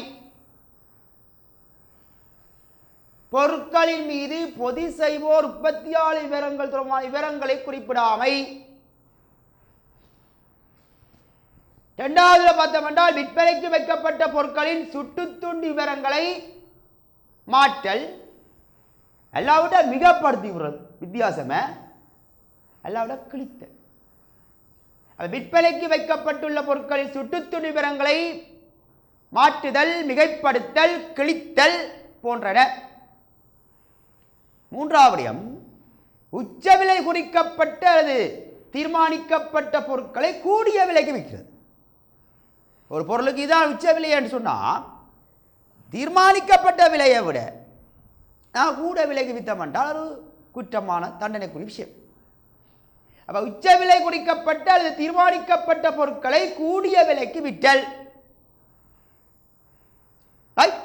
பொருட்களின் மீது பொதி செய்வோர் உற்பத்தியாளர் விவரங்கள் தொடர்பான விவரங்களை குறிப்பிடாமை. 2வது பார்த்தோம் என்றால் விற்பனைக்கு வைக்கப்பட்ட பொருட்களின் சுட்டுத்துண்டு விவரங்களை மாற்றல், எல்லாவிட மிகப்படுத்தி விடுறது வித்தியாசமே, எல்லாவிட கிழித்தல். விற்பனைக்கு வைக்கப்பட்டுள்ள பொருட்களின் சுட்டுத்துண்டு விவரங்களை மாற்றுதல், மிகைப்படுத்தல், கிழித்தல் போன்றன. 3வது உச்ச விலை குறிக்கப்பட்ட அல்லது தீர்மானிக்கப்பட்ட பொருட்களை கூடிய விலைக்கு விற்கிறது. ஒரு பொருளுக்கு இதான் உச்ச விலை என்று சொன்னால் தீர்மானிக்கப்பட்ட விலையை விட நான் கூட விலைக்கு வித்தம் என்றால் ஒரு குற்றமான தண்டனைக்குரிய விஷயம். அப்போ உச்ச விலை குறிக்கப்பட்ட அல்லது தீர்மானிக்கப்பட்ட பொருட்களை கூடிய விலைக்கு விற்றல் ரைட்.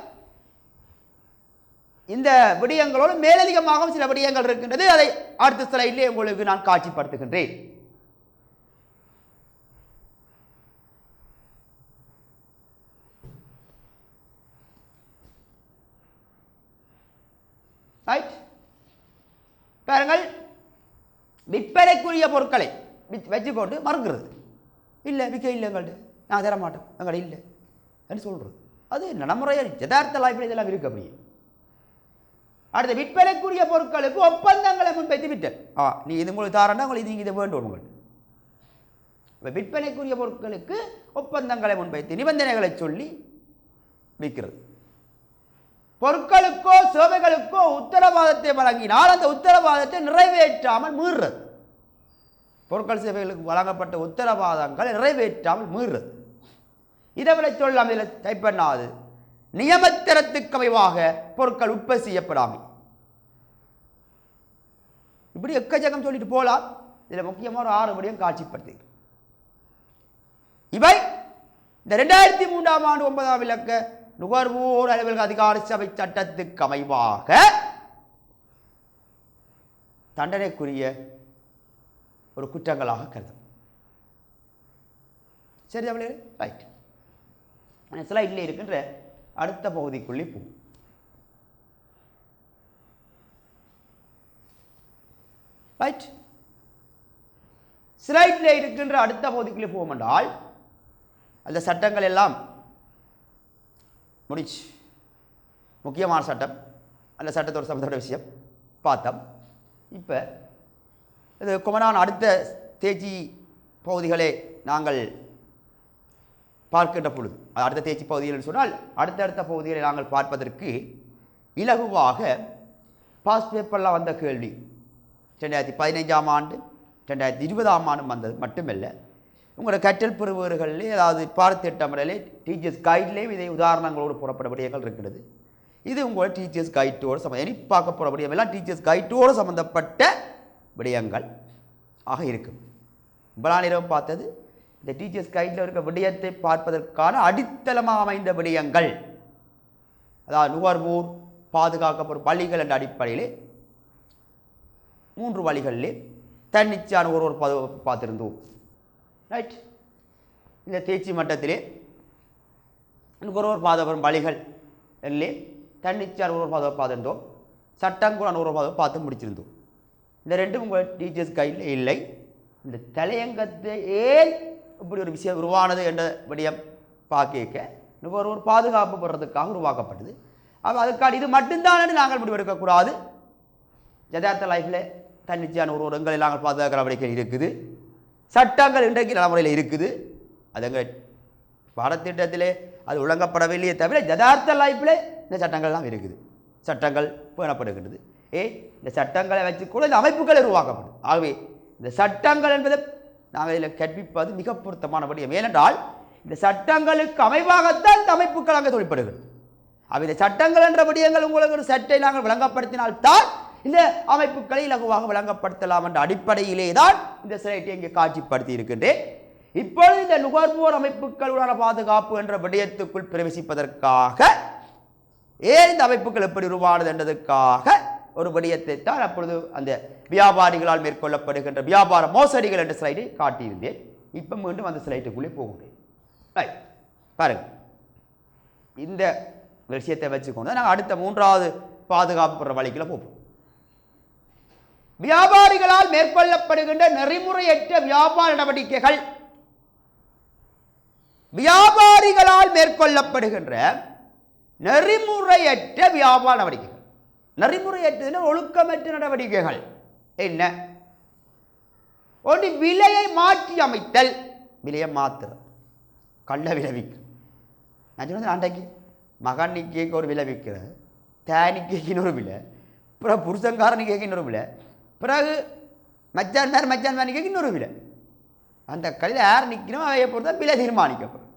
இந்த விடயங்களோடு மேலதிகமாக சில விடயங்கள் இருக்கின்றது. அதை அடுத்த ஸ்லைடிலே உங்களுக்கு நான் காட்சிப்படுத்துகின்றேன். ரைட். பாருங்கள், விற்பனைக்குரிய பொருட்களை வச்சுக்கொண்டு மறுக்கிறது. இல்லை விற்க இல்லை எங்கள்கிட்ட, நான் தர மாட்டேன், எங்கள்கிட்ட இல்லை என்று சொல்கிறது. அது நடைமுறையில் யதார்த்த லைஃப்பில் இதெல்லாம் இருக்கு. அப்படியே அடுத்த விற்பனைக்குரிய பொருட்களுக்கு ஒப்பந்தங்களை முன்வைத்து விட்டல். நீ இது உங்களுக்கு தாரண்டா, உங்களுக்கு இது இதை வேண்டும். உங்களுக்கு விற்பனைக்குரிய பொருட்களுக்கு ஒப்பந்தங்களை முன்வைத்து நிபந்தனைகளை சொல்லி விற்கிறது. பொருட்களுக்கோ சேவைகளுக்கோ உத்தரவாதத்தை வழங்கினால் அந்த உத்தரவாதத்தை நிறைவேற்றாமல் மீறுறது. பொருட்கள் சேவைகளுக்கு வழங்கப்பட்ட உத்தரவாதங்களை நிறைவேற்றாமல் மீறுறது. இதை விட சொல்லாமல் இதில் டைப் பண்ணாது. நியமத்திரத்துக்கு அமைவாக பொருட்கள் உற்பத்தி செய்யப்படாமை. இப்படி எக்கச்சக்கம் சொல்லிட்டு போலாம். இதில் முக்கியமாக ஒரு 6 விடயம் காட்சிப்படுத்தி. இவை இந்த 2003ஆம் ஆண்டு 9ஆம் இலக்க நுகர்வோர் அலுவலக அதிகார சபை சட்டத்துக்கு அமைவாக தண்டனைக்குரிய ஒரு குற்றங்களாக கருதும். சரி தமிழே, ரைட். ஸ்லைடில் இருக்கின்ற அடுத்த பகுதிக்குள்ளே போகும். ரைட். ஸ்லைடில் இருக்கின்ற அடுத்த பகுதிக்குள்ளே போகும் என்றால் அந்த சட்டங்கள் எல்லாம் முடிச்சு. முக்கியமான சட்டம், அந்த சட்டத்தோட சம்பந்தப்பட்ட விஷயம் பார்த்தோம். இப்போ இது கொமனான அடுத்த தேர்ச்சி பகுதிகளை நாங்கள் பார்க்கின்ற பொழுது, அடுத்த தேர்ச்சி பகுதிகள் சொன்னால் அடுத்தடுத்த பகுதிகளை நாங்கள் பார்ப்பதற்கு இலகுவாக பாஸ் பேப்பரில் வந்த கேள்வி 2015ஆம் ஆண்டு 2020ஆம் ஆண்டு வந்தது மட்டுமல்ல, உங்களோட கற்றல் பெறுவர்களிலே அதாவது பாடத்திட்டமிடலே டீச்சர்ஸ் கைட்லேயும் இதை உதாரணங்களோடு போடப்பட விடயங்கள் இருக்கிறது. இது உங்களோட டீச்சர்ஸ் கைட்டோடு இனி பார்க்க போகிற விடயம் எல்லாம் டீச்சர்ஸ் கைட்டோடு சம்பந்தப்பட்ட விடயங்கள் ஆக இருக்கும். இவ்வளோ நேரம் பார்த்தது இந்த டீச்சர்ஸ் கைட்டில் இருக்க விடயத்தை பார்ப்பதற்கான அடித்தளமாக அமைந்த விடயங்கள், அதாவது நுகர்வோர் பாதுகாக்கப்படும் பள்ளிகள் என்ற அடிப்படையிலே 3 வழிகளிலே தன்னிச்சையான ஒரு பார்த்திருந்தோம். ரைட். இந்த தேர்ச்சி மட்டத்திலே நுகர்வோர் பாதுகாப்பு பள்ளிகள் எல்லே தன்னிச்சையான ஒரு பாதுகாப்பு பார்த்திருந்தோம். சட்டம் கூட ஒரு பாதுகாப்பு பார்த்து முடிச்சிருந்தோம். இந்த ரெண்டும் உங்கள் டீச்சர்ஸ் கையில் இல்லை. இந்த தலையங்கத்தை ஏன் இப்படி ஒரு விஷயம் உருவானது என்ற விடயம் பார்க்க நுகர்வோர் பாதுகாப்பு பெறதுக்காக உருவாக்கப்பட்டது. அப்போ அதுக்காக இது மட்டும்தான் நாங்கள் முடிவெடுக்கக்கூடாது. யதார்த்த லைஃப்பில் தன்னிச்சையான ஒரு எங்களை நாங்கள் பாதுகாக்கிற நடவடிக்கை இருக்குது. சட்டங்கள் இன்றைக்கு நடைமுறையில் இருக்குது. அது எங்கள் பாடத்திட்டத்திலே அது ஒழுங்கப்படவில்லையே தவிர யதார்த்த லைஃப்பில் இந்த சட்டங்கள்லாம் இருக்குது. சட்டங்கள் பேணப்படுகின்றது. இந்த சட்டங்களை வச்சு கூட இந்த அமைப்புகள் உருவாக்கப்படும். ஆகவே இந்த சட்டங்கள் என்பதை நாங்கள் இதில் கற்பிப்பது மிக பொருத்தமான விடயம். ஏனென்றால் இந்த சட்டங்களுக்கு அமைவாகத்தான் இந்த அமைப்புகள் அங்கே தொழிற்படுகிறது. அப்போ இந்த சட்டங்கள் என்ற விடயங்கள் உங்களுக்கு ஒரு சட்டை நாங்கள் விளங்கப்படுத்தினால்தான் இந்த அமைப்புகளை இலகுவாக விளங்கப்படுத்தலாம் என்ற அடிப்படையிலே தான் இந்த ஸ்லைட்டை இங்கே காட்சிப்படுத்தி இருக்கின்றேன். இப்பொழுது இந்த நுகர்வோர் அமைப்புகளுடான பாதுகாப்பு என்ற விடயத்துக்குள் பிரவேசிப்பதற்காக ஏன் இந்த அமைப்புகள் எப்படி உருவானது என்றதுக்காக ஒரு விடயத்தை தான் அப்பொழுது அந்த வியாபாரிகளால் மேற்கொள்ளப்படுகின்ற வியாபார மோசடிகள் என்ற ஸ்லைடை காட்டியிருந்தேன். இப்போ மீண்டும் அந்த ஸ்லைட்டுக்குள்ளே போகிறேன். ரைட், பாருங்க. இந்த விஷயத்தை வச்சுக்கொண்டு நாங்கள் அடுத்த 3வது பாதுகாப்பு வழிக்குள்ள போவோம். வியாபாரிகளால் மேற்கொள்ளப்படுகின்ற நெறிமுறையற்ற வியாபார நடவடிக்கைகள். வியாபாரிகளால் மேற்கொள்ளப்படுகின்ற நெறிமுறையற்ற வியாபார நடவடிக்கைகள். நெறிமுறையற்ற ஒழுக்கமற்ற நடவடிக்கைகள் என்ன? ஒன்று, விலையை மாற்றி அமைத்தல். விலையை மாத்துறது, கள்ள விலை விற்கிறது. நான் சொன்னது அன்றைக்கு மகனிக்கு ஒரு விலை விற்கிற, தேனிக்கு இன்னொரு விலை, பிறகு புருஷங்காரனுக்கு இன்னொரு விலை, பிறகு மச்சான் மேனிக்கு இன்னொரு விலை. அந்த கடையில் யார் நிற்கணும் அவையை பொறுத்த விலை தீர்மானிக்கப்படும்.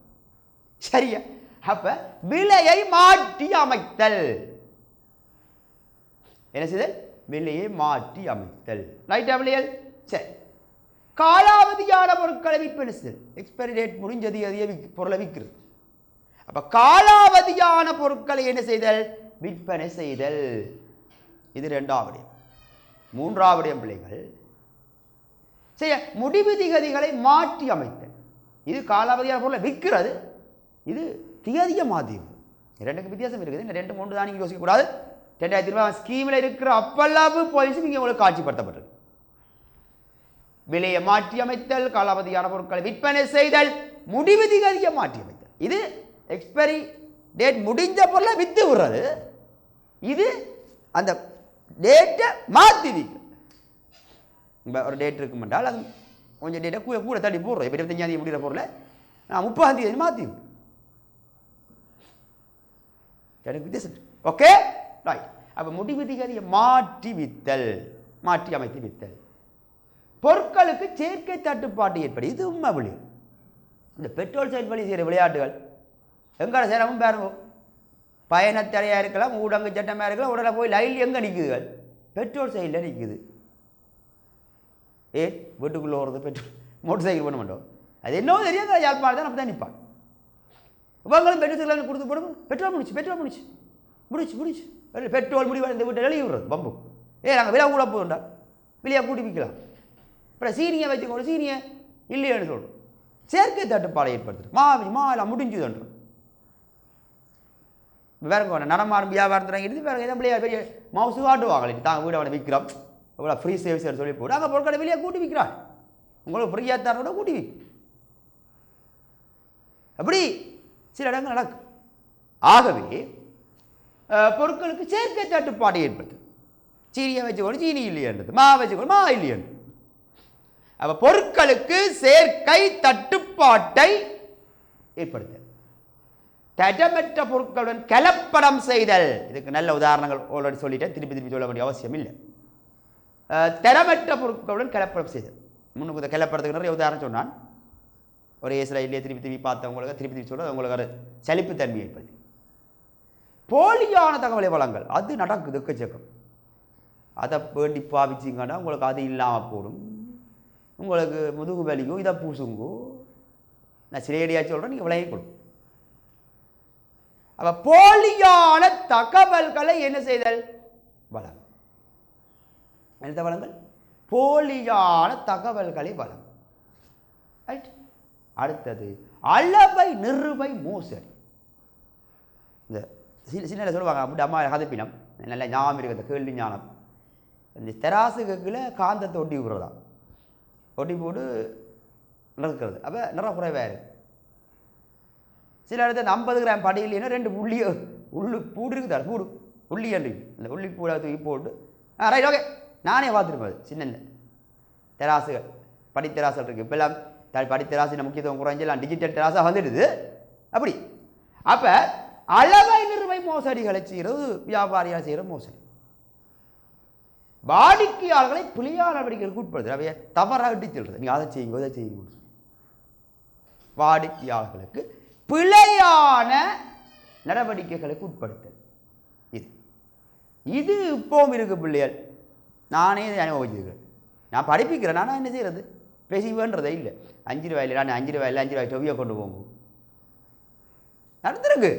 சரியா? அப்ப விலையை மாற்றி அமைத்தல். என்ன செய்தல்? விலையை மாற்றி அமைத்தல். ரைட்டா விலையல்? சரி. காலாவதியான பொருட்களை விற்பனை செய்தல். எக்ஸ்பைரி டேட் முடிஞ்சது அதிக பொருளை விற்கிறது. அப்ப காலாவதியான பொருட்களை என்ன செய்தல்? விற்பனை செய்தல். இது இரண்டாவது. மூன்றாவது பிள்ளைகள் செய்ய முடிவு திகதிகளை மாற்றி அமைத்தல். இது காலாவதியான பொருளை விற்கிறது, இது திகதியை மாற்றி. இரண்டுக்கு வித்தியாசம் இருக்குது. இந்த 2 3 தான் நீங்கள் யோசிக்கக்கூடாது. 2020 ஸ்கீமில் இருக்கிற அப்பல்லாவு பாலிசி நீங்கள் உங்களுக்கு காட்சிப்படுத்தப்பட்டது. விலையை மாற்றி அமைத்தல், காலாவதியான பொருட்களை விற்பனை செய்தல், முடிவு திகதியை மாற்றி அமைத்தல். இது எக்ஸ்பைரி டேட் முடிஞ்ச பொருளை விற்று விடுறது. இது அந்த டேட்டை மாற்றி விற்கும். ஒரு டேட் இருக்கும் என்றால் அது கொஞ்சம் டேட்டை கூட தள்ளி போடுறோம். இப்போ 25ஆம் தேதி முடிகிற பொருளை நான் 30ஆம் தேதி மாற்றி விடும். எனக்கு வித்தியாசம். Okay right. அப்போ முடிவு திகதியை மாற்றி வித்தல், மாற்றி அமைத்து வித்தல். பொருட்களுக்கு சேர்க்கை தட்டுப்பாடு ஏற்படும். இது உண்மை விளையும். இந்த பெட்ரோல் சைட் வழி செய்கிற விளையாட்டுகள் எங்கே சேரமும் பாருங்க. பயணத்தடையாக இருக்கலாம், ஊடங்கு சட்டமாக இருக்கலாம், உடனே போய் லைனில் எங்கே நிற்குதுகள்? பெட்ரோல் சைடில் நிற்குது. ஏன் வீட்டுக்குள்ளே ஓடுறது பெட்ரோல் மோட்டர் சைக்கிள் பண்ண மாட்டோம். அது என்னவோ தெரியாது. யாழ்ப்பாணம் தான் நம்ம தான் நிற்பான். இவங்களும் பெட்ரோல் சைக்கிள் கொடுத்து போடும். பெட்ரோல் முடிச்சு பெட்ரோல் முடிவு இந்த வீட்டை எழுதி விடுறது பம்பு. நாங்கள் விலை கூட போதுண்டா, விலையை கூட்டி விற்கலாம். அப்புறம் சீனியை வச்சுக்கோங்க, சீனியை இல்லைன்னு சொல்கிறோம். செயற்கை தட்டுப்பாடை ஏற்படுத்துது. எல்லாம் முடிஞ்சுதுன்ற வேற நடமாடும் வியாபாரத்துறாங்க. இது வேற எதாவது பிள்ளையா பெரிய மவுசு காட்டுவாங்க. தாங்க வீடை அவனை விற்கிறோம், இவ்வளோ ஃப்ரீ சர்வீஸ் சொல்லி போட்டு அங்கே பொருட்களை வெளியே கூட்டி விற்கிறான். உங்களுக்கு ஃப்ரீயாக தரோட கூட்டி விற்கும். அப்படி சில இடங்கள் நடக்கும். ஆகவே பொருட்களுக்கு செயற்கை தட்டுப்பாடு ஏற்படுது. சீனியை வச்சுக்கொண்டு சீனி இல்லையன்றது, மா வச்சுக்கொண்டு மா இல்லையன்று. அப்போ பொருட்களுக்கு செயற்கை தட்டுப்பாட்டை ஏற்படுத்த தரமற்ற பொருட்களுடன் கலப்படம் செய்தல். இதுக்கு நல்ல உதாரணங்கள் ஆல்ரெடி சொல்லிட்டேன், திருப்பி சொல்ல வேண்டிய அவசியம் இல்லை. தரமற்ற பொருட்களுடன் கலப்படம் செய்தல். முன்னுக்கு கலப்படத்துக்கு நிறைய உதாரணம் சொன்னான். ஒரே ஸ்லைட்லேயே திருப்பி பார்த்தவங்களுக்கு திருப்பி சொல்ல உங்களுக்கு ஒரு சலிப்புத்தன்மை ஏற்படுது. போலியான தகவலை வழங்கல் அது நடக்குது எக்கச்சக்கம். அதை வேண்டி பாவிச்சிங்கன்னா உங்களுக்கு அது இல்லாமல் போடும். உங்களுக்கு முதுகு வலிக்கும், இதை பூசுங்கோ. நான் சிறையடியாக சொல்கிறேன், நீங்கள் விலகி கொடு. அப்போ போலியான தகவல்களை என்ன செய்தல்? வழங்க. என்ன வழங்கல்? போலியான தகவல்களை வழங்க. ரைட். அடுத்தது அளவை நிறுவை மோசடி. இந்த சின்ன சொல்லுவாங்க அப்படி அம்மா கதப்பினம் நல்ல ஞாபகம் இருக்குது. அந்த கேள்வி ஞானம். இந்த தெராசுக்குள்ள காந்தத்தை ஒட்டி விடுறதா, ஒட்டி போட்டு நடக்கிறது. அப்போ நிற குறைவாக இருக்குது. சில இடத்துல 50 கிராம் படி இல்லைன்னா 2 உள்ளிய உள்ளு பூடு இருக்குதா, பூடு உள்ளி அண்டு இந்த உள்ளி பூடை தூக்கி போட்டு ரைட் ஓகே. நானே பார்த்துருப்பேன். அது சின்ன தெராசுகள், படித்தெராசுகள் இருக்குது. இப்போல்லாம் படித்தெராசின முக்கியத்துவம் குறைஞ்செல்லாம் டிஜிட்டல் தெராசாக வந்துடுது. அப்படி அப்போ அளவை நிறுவை மோசடிகளை செய்கிறது வியாபாரியாக செய்கிற மோசடி. வாடிக்கையாளர்களை பிழையான நடவடிக்கைகளுக்கு உட்படுது. அவைய தவறாக இட்டு சொல்றது. நீங்கள் அதை செய்யுங்க, இதை செய்யுங்க. வாடிக்கையாளர்களுக்கு பிழையான நடவடிக்கைகளுக்கு உட்படுத்தல். இது இப்போவும் இருக்கு பிள்ளைகள். நானே இதை அனுபவிச்சிருக்கேன். நான் படிப்பிக்கிறேன். நான் என்ன செய்யறது? பேசிவேன்றதே இல்லை. 5 ரூபாயில் நான் 5 ரூபாயில் 5 ரூபாய் டொவியை கொண்டு போங்க நடந்துருக்கு.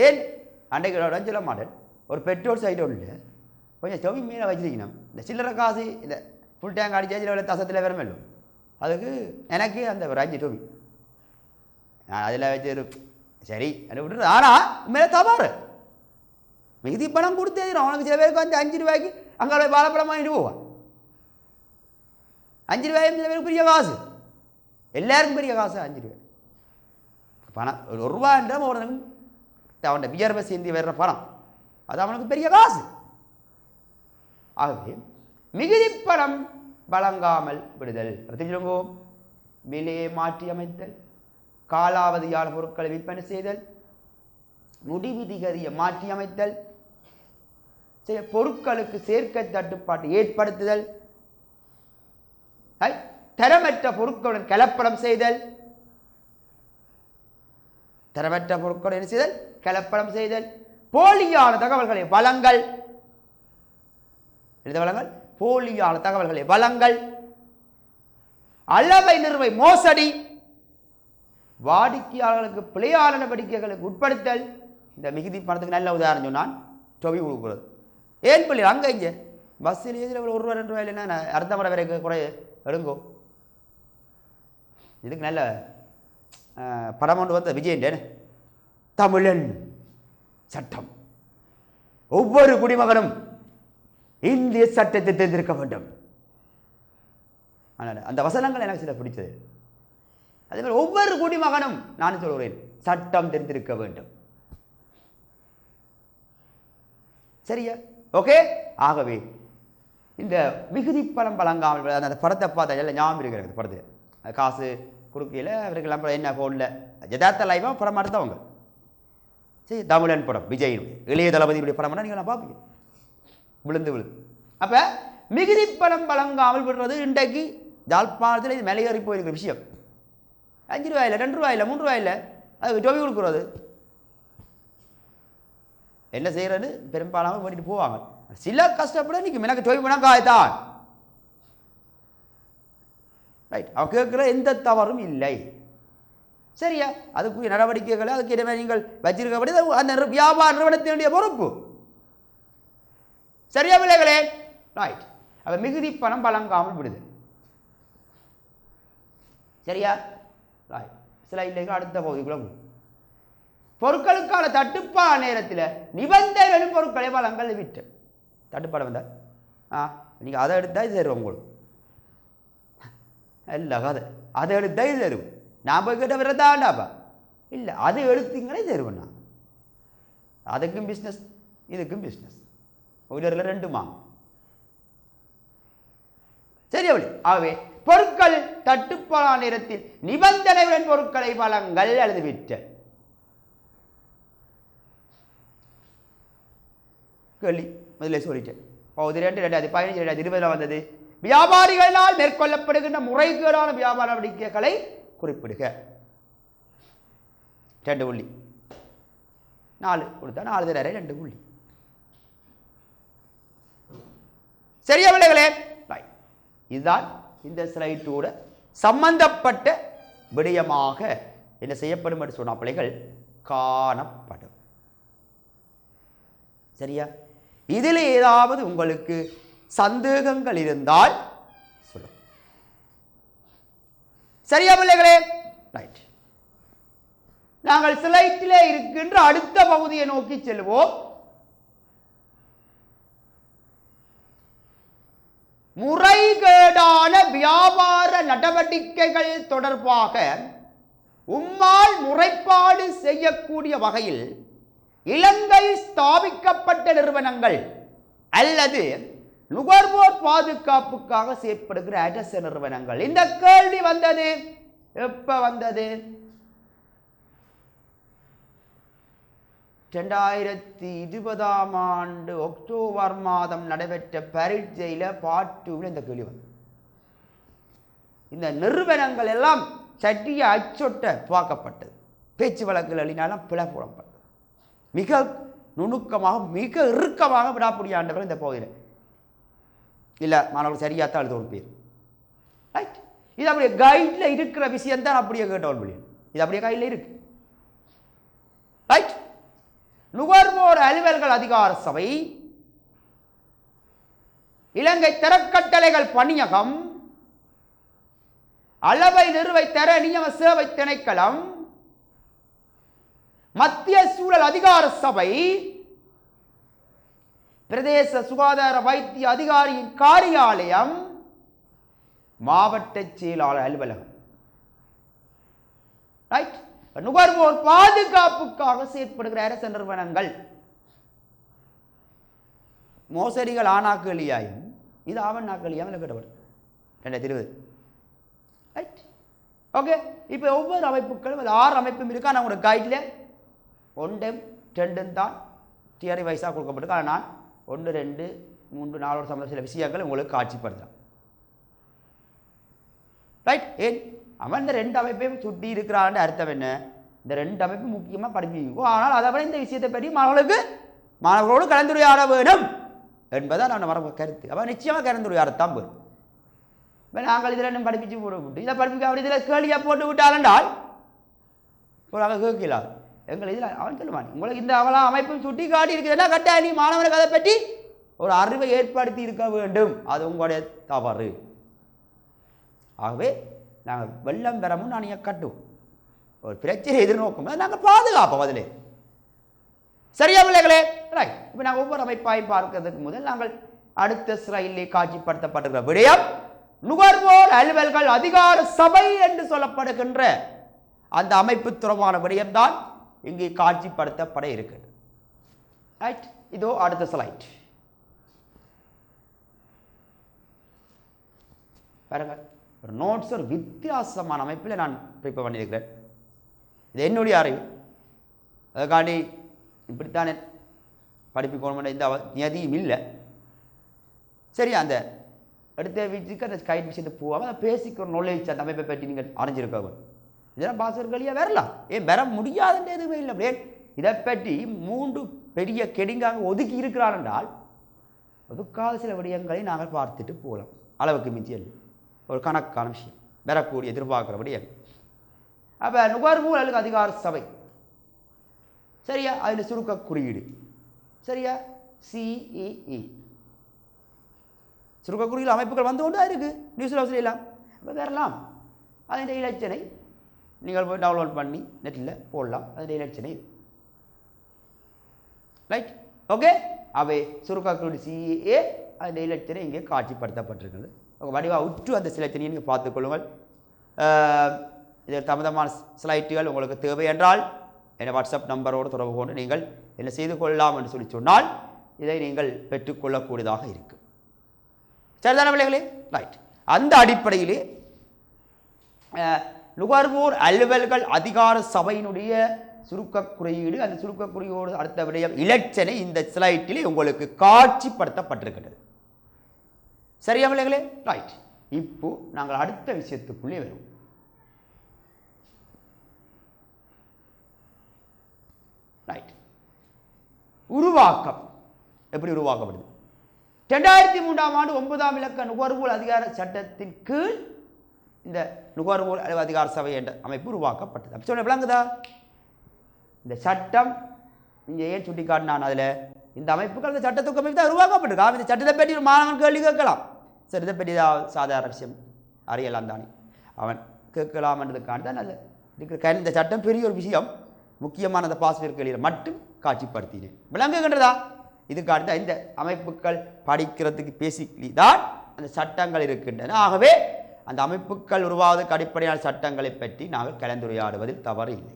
ஏன் அன்றைக்கு சொல்ல மாட்டேன். ஒரு பெட்ரோல் சைடு ஒன்று கொஞ்சம் டொவி மீனை வச்சிருக்கணும். இந்த சில்லறை காசு இந்த ஃபுல் டேங்க் அடிச்சு தசத்தில் வேற மேலும் அதுக்கு எனக்கு அந்த ஒரு 5 டொவி நான் அதில் வச்சு சரி அதை விட்டுறது. ஆனால் உண்மையில தவறு. மிகுதி பணம் கொடுத்தே அவனுக்கு சில பேருக்கு வந்து 5 ரூபாய்க்கு அங்கே வாழைப்பழம் வாங்கிட்டு போவான். 5 ரூபாயும் சில பேருக்கு பெரிய காசு, எல்லாருக்கும் பெரிய காசு 5 ரூபாய் பணம். 1 ரூபான்ற ஒருத்தனுக்கு அவன் வியர்வை சேர்ந்து வர்ற பணம் அது அவனுக்கு பெரிய காசு. ஆகவே மிகுதி பணம் வழங்காமல் விடுதல். தெரிஞ்சுக்கோ. விலையை மாற்றி அமைத்தல், காலாவதியான பொருட்களை விற்பனை செய்தல், முடிவு திகதியை மாற்றி அமைத்தல், பொருட்களுக்கு சேர்க்கை தட்டுப்பாட்டை ஏற்படுத்துதல், தரமற்ற பொருட்களுடன் கலப்படம் செய்தல், தரமற்ற பொருட்களை என்ன செய்தல்? கலப்படம் செய்தல், போலியான தகவல்களை வழங்கல், வழங்கல் போலியான தகவல்களை வழங்கல், அளவை நிறுவை மோசடி, வாடிக்கையாளர்களுக்கு பிழையான நடவடிக்கைகளுக்கு உட்படுத்தல். இந்த மிகுதி பணத்துக்கு நல்ல உதாரணம் சொன்னான் டொவி கொடுக்குறது. ஏன் பிள்ளை அங்கே இங்கே பஸ்ஸில் ஏஜில் ஒரு ரூபா 2 ரூபாயில் என்ன அடுத்த முறை வரைக்கும் குறைய எடுங்கோ. இதுக்கு நல்ல படம் ஒன்று வந்த விஜயன் தமிழன் சட்டம், ஒவ்வொரு குடிமகனும் இந்திய சட்டத்தை தேர்ந்தெடுக்க வேண்டும். ஆனால் அந்த வசனங்கள் எனக்கு சில பிடிச்சது. அதே மாதிரி ஒவ்வொரு குடிமகனும் நான் சொல்கிறேன் சட்டம் தெரிந்திருக்க வேண்டும். சரியா? ஓகே. ஆகவே இந்த மிகுதி பணம் வழங்காமல் அந்த படத்தை பார்த்தா எல்லாம் ஞாபகம் இருக்கிறது. படத்தில் காசு கொடுக்கையில் அவருக்கெல்லாம் என்ன ஃபோனில் ஜதார்த்த லைவாக படம் எடுத்தவங்க. சரி, தமிழன் படம் விஜய் இளைய தளபதியுடைய படம்னா நீங்கள் பார்ப்பீங்க விழுந்து விழுந்து. அப்போ மிகுதி பணம் வழங்காமல் விடுறது இன்றைக்கு ஜாழ்ப்பாணத்தில் இது மேலேறி போயிருக்கிற விஷயம். 5 ரூபாயில் 2 ரூபாயில் 3 ரூபாயில் அது டொவி கொடுக்குறது. என்ன செய்கிறது பெரும்பாலாக பண்ணிட்டு போவாங்க. சில கஷ்டப்பட நிற்கும். எனக்கு டொவி பண்ணால் காய்தான் ரைட். அவன் கேட்குற எந்த தவறும் இல்லை. சரியா? அதுக்குரிய நடவடிக்கைகளை அதுக்கு இடமே நீங்கள் வச்சிருக்கப்படி அந்த வியாபார நிறுவனத்தினுடைய பொறுப்பு. சரியா பிள்ளைகளே? ரைட். அப்போ மிகுதி பணம் வழங்காமல் விடுது. சரியா? ரைட். சில இல்லைங்க அடுத்த பகுதிக்குள்ள பொருட்களுக்கான தட்டுப்பாடு நேரத்தில் நிபந்தனைகள் பொருட்களை வழங்கல் விட்டு தட்டுப்பாடு வந்தால் நீங்கள் அதை எடுத்தால் இது தருவோம் உங்களுக்கு. இல்லை கதை அதை எடுத்தால் இது தருவோம். நான் போய் கேட்ட விரதாண்டாப்பா இல்லை அது எடுத்தீங்களே தருவேண்ணா. அதுக்கும் பிஸ்னஸ் இதுக்கும் பிஸ்னஸ் ஒரு 2 மாங்க. சரி அப்படி. ஆகவே பொருட்கள் தட்டுப்பாடான நேரத்தில் நிபந்தனையுடன் பொருட்களை வழங்கல் அல்லது விற்றல். கேள்வி முதல்ல சொல்லிட்டேன். 2015 வந்தது. வியாபாரிகளால் மேற்கொள்ளப்படுகின்ற முறைகேடான வியாபார நடவடிக்கைகளை குறிப்பிடுக. 2 புள்ளி 4 கொடுத்தா 4 தடவை 2 புள்ளி. சரியா பிள்ளைகளே? இதுதான் இந்த ஸ்லைட்டோட சம்பந்தப்பட்ட விடயமாக என்ன செய்யப்படும் என்று சொன்ன பிள்ளைகள் காணப்படும். சரியா? இதில் ஏதாவது உங்களுக்கு சந்தேகங்கள் இருந்தால் சொல்லுங்க. சரியா பிள்ளைகளே? ரைட். நாங்கள் ஸ்லைட்டிலே இருக்கின்ற அடுத்த பகுதியை நோக்கி செல்வோம். முறைகேடான வியாபார நடவடிக்கைகள் தொடர்பாக உம்மால் முறைப்பாடு செய்யக்கூடிய வகையில் இலங்கையில் ஸ்தாபிக்கப்பட்ட நிறுவனங்கள் அல்லது நுகர்வோர் பாதுகாப்புக்காக செயற்படுகிற அரச நிறுவனங்கள். இந்த கேள்வி வந்தது எப்ப வந்தது? 2020ஆம் ஆண்டு அக்டோபர் மாதம் நடைபெற்ற பரீட்சையில் பார்ட் 2 இந்த கேள்வி வந்தது. இந்த நிறுவனங்கள் எல்லாம் சற்றிய அச்சொட்ட பார்க்கப்பட்டது. பேச்சு வழக்குகள் அழினாலும் பிழை போடப்பட்டது. மிக நுணுக்கமாக மிக இறுக்கமாக விடாப்பிடியாண்டவர் இந்த பகுதியில் இல்லை மாணவர்கள் சரியாத்தான் எழுத ஒரு பேர். ரைட். இது அப்படியே கைடில் இருக்கிற விஷயம் தான் அப்படியே கேட்டவன் முடியும். இது அப்படியே கையில் இருக்கு. ரைட். நுகர்வோர் அலுவல்கள் அதிகார சபை, இலங்கை தரக்கட்டளைகள் பணியகம், அளவை நிறுவை தர நியம சேவை திணைக்களம், மத்திய சூழல் அதிகார சபை, பிரதேச சுகாதார வைத்திய அதிகாரியின் காரியாலயம், மாவட்ட செயலாளர் அலுவலகம். ரைட். நுகர்வோர் பாதுகாப்புக்காக செயற்படுகிற அரசு நிறுவனங்கள். மோசடிகள் ஆனாக்களியாயும் இது ஆவணாக்களியாம் கேட்டவர் 2020. ரைட். ஓகே. இப்போ ஒவ்வொரு அமைப்புகளும் 6 அமைப்பும் இருக்கா. நான் உங்களோட கைடில் 1 2 தான் தியரி வைஸாக கொடுக்கப்பட்டிருக்கு. ஆனால் நான் 1 2 3 4 சம்பந்த சில விஷயங்கள் உங்களுக்கு காட்சிப்படுத்தலாம். ரைட். ஏன் அவன் இந்த 2 அமைப்பையும் சுட்டி இருக்கிறான்னு அர்த்தம் என்ன? இந்த 2 அமைப்பும் முக்கியமாக படிப்பீங்க. ஆனால் அதை விட இந்த விஷயத்தை பற்றி மாணவர்களோடு கலந்துரையாட வேணும் என்பதை நான் மரபு கருத்து. அப்போ நிச்சயமாக கலந்துரையாடத்தான் போகும். இப்போ நாங்கள் இதில் என்ன படிப்பிச்சு போட விட்டு இதை படிப்பிக்க அப்படி இதில் கேள்வியாக போட்டு விட்டால் ஒரு அங்கே கேட்கலாது எங்கள் இதில் அவன் சொல்லுவான் உங்களுக்கு இந்த அவலாம் அமைப்பு சுட்டி காட்டி இருக்குதுன்னா கட்டாயம் நீ மாணவனுக்கு அதை பற்றி ஒரு அறிவை ஏற்படுத்தி இருக்க வேண்டும் அது உங்களுடைய தவறு ஆகவே நாங்கள் வெள்ளம் பெறமும் நான் நீங்கள் கட்டுவோம் ஒரு பிரச்சனை எதிர்நோக்கும் நாங்கள் பாதுகாப்போம் அதிலே சரியா பிள்ளைகளே ரைட் இப்போ நாங்கள் ஒவ்வொரு அமைப்பாய் பார்க்கறதுக்கு முதல் நாங்கள் அடுத்த ஸ்லைடிலே காட்சிப்படுத்தப்பட்டிருக்கிற விடயம் நுகர்வோர் அலுவல்கள் அதிகார சபை என்று சொல்லப்படுகின்ற அந்த அமைப்பு தொடர்பான விடயம்தான் இங்கே காட்சிப்படுத்தப்பட இருக்கிறது ரைட் இதோ அடுத்த ஸ்லைட் பாருங்க ஒரு நோட்ஸ் ஒரு வித்தியாசமான அமைப்பில் நான் ப்ரிப்பேர் பண்ணியிருக்கிறேன் இது என்னுடைய அறிவு அதுக்காண்டி இப்படித்தானே படிப்புக்கணும் இந்த நியதியும் இல்லை சரி அந்த அடுத்த வீட்டுக்கு அந்த கைட் விஷயத்தை போகாமல் அதை பேசிக்கிற நாலேஜ் அந்த அமைப்பை பற்றி நீங்கள் அறிஞ்சிருக்க இதெல்லாம் பாசர்களையாக வரலாம் ஏன் வர முடியாதுன்ற எதுவுமே இல்லை அப்படியே இதை பற்றி 3 பெரிய கெடிங்காக ஒதுக்கி இருக்கிறார் என்றால் ஒதுக்காத சில விடயங்களை நாங்கள் பார்த்துட்டு போகலாம் அளவுக்கு மிஞ்சி இல்லை ஒரு கணக்கான விஷயம் வரக்கூடிய எதிர்பார்க்குற விடயம் அப்போ நுகர்வோர் அதிகார சபை சரியா அதில் சுருக்க குறியீடு சரியா CEE சுருக்க குறியீடு அமைப்புகள் வந்து கொண்டு இருக்கு நியூஸில் அவசியம் இப்போ வரலாம் அதனுடைய இலச்சனை நீங்கள் போய் டவுன்லோட் பண்ணி நெட்டில் போடலாம் அதனுடைய இலச்சனை ரைட் ஓகே அவை சுருக்க குறியீடு CEA அதனுடைய இலச்சனை இங்கே காட்சிப்படுத்தப்பட்டிருக்கிறது வடிவாக உற்று அந்த சிலச்சனையை நீங்கள் பார்த்துக்கொள்ளுங்கள் இதில் தமதமான ஸ்லைட்டுகள் உங்களுக்கு தேவை என்றால் என் வாட்ஸ்அப் நம்பரோடு தொடர்பு கொண்டு நீங்கள் என்ன செய்து கொள்ளலாம் என்று சொல்லி சொன்னால் இதை நீங்கள் பெற்றுக்கொள்ளக்கூடியதாக இருக்கும் சரிதான பிள்ளைகளே ரைட் அந்த அடிப்படையிலே நுகர்வோர் அலுவல்கள் அதிகார சபையினுடைய சுருக்க குறியீடு அந்த சுருக்க குறியீடு அடுத்த விடயம் இலட்சணை இந்த ஸ்லைட்டிலே உங்களுக்கு காட்சிப்படுத்தப்பட்டிருக்கிறது சரியா பிள்ளைகளே ரைட் இப்போ நாங்கள் அடுத்த விஷயத்துக்குள்ளே வருவோம் ரைட் உருவாக்கம் எப்படி உருவாக்கப்படுது 2003ஆம் ஆண்டு 9ஆம் இலக்க நுகர்வோர் அதிகார சட்டத்தின் கீழ் இந்த நுகர்வோர் அதிகார சபை என்ற அமைப்பு உருவாக்கப்பட்டது அப்படி சொல்ல விளங்குதா இந்த சட்டம் நீங்கள் ஏன் சுட்டி காட்டினான் அதில் இந்த அமைப்புகள் இந்த சட்டத்துக்கு அமைப்பு தான் உருவாக்கப்பட்டிருக்கா இந்த சட்டத்தை பற்றி ஒரு மாணவன் கேள்வி கேட்கலாம் சரி இதை பற்றி சாதாரண விஷயம் அறியலாம் தானே அவன் கேட்கலாம்ன்றதுக்காண்டி தான் நல்ல இருக்கிற இந்த சட்டம் பெரிய ஒரு விஷயம் முக்கியமான அந்த பாஸ்வேர்ட் கேள்வியில் மட்டும் காட்சிப்படுத்தினேன் விளங்குகின்றதா இதுக்காண்டி தான் இந்த அமைப்புகள் படிக்கிறதுக்கு பேசிக்கலி தான் அந்த சட்டங்கள் இருக்கின்றன ஆகவே அந்த அமைப்புகள் உருவாவதற்கு அடிப்படையான சட்டங்களை பற்றி நாங்கள் கலந்துரையாடுவதில் தவறு இல்லை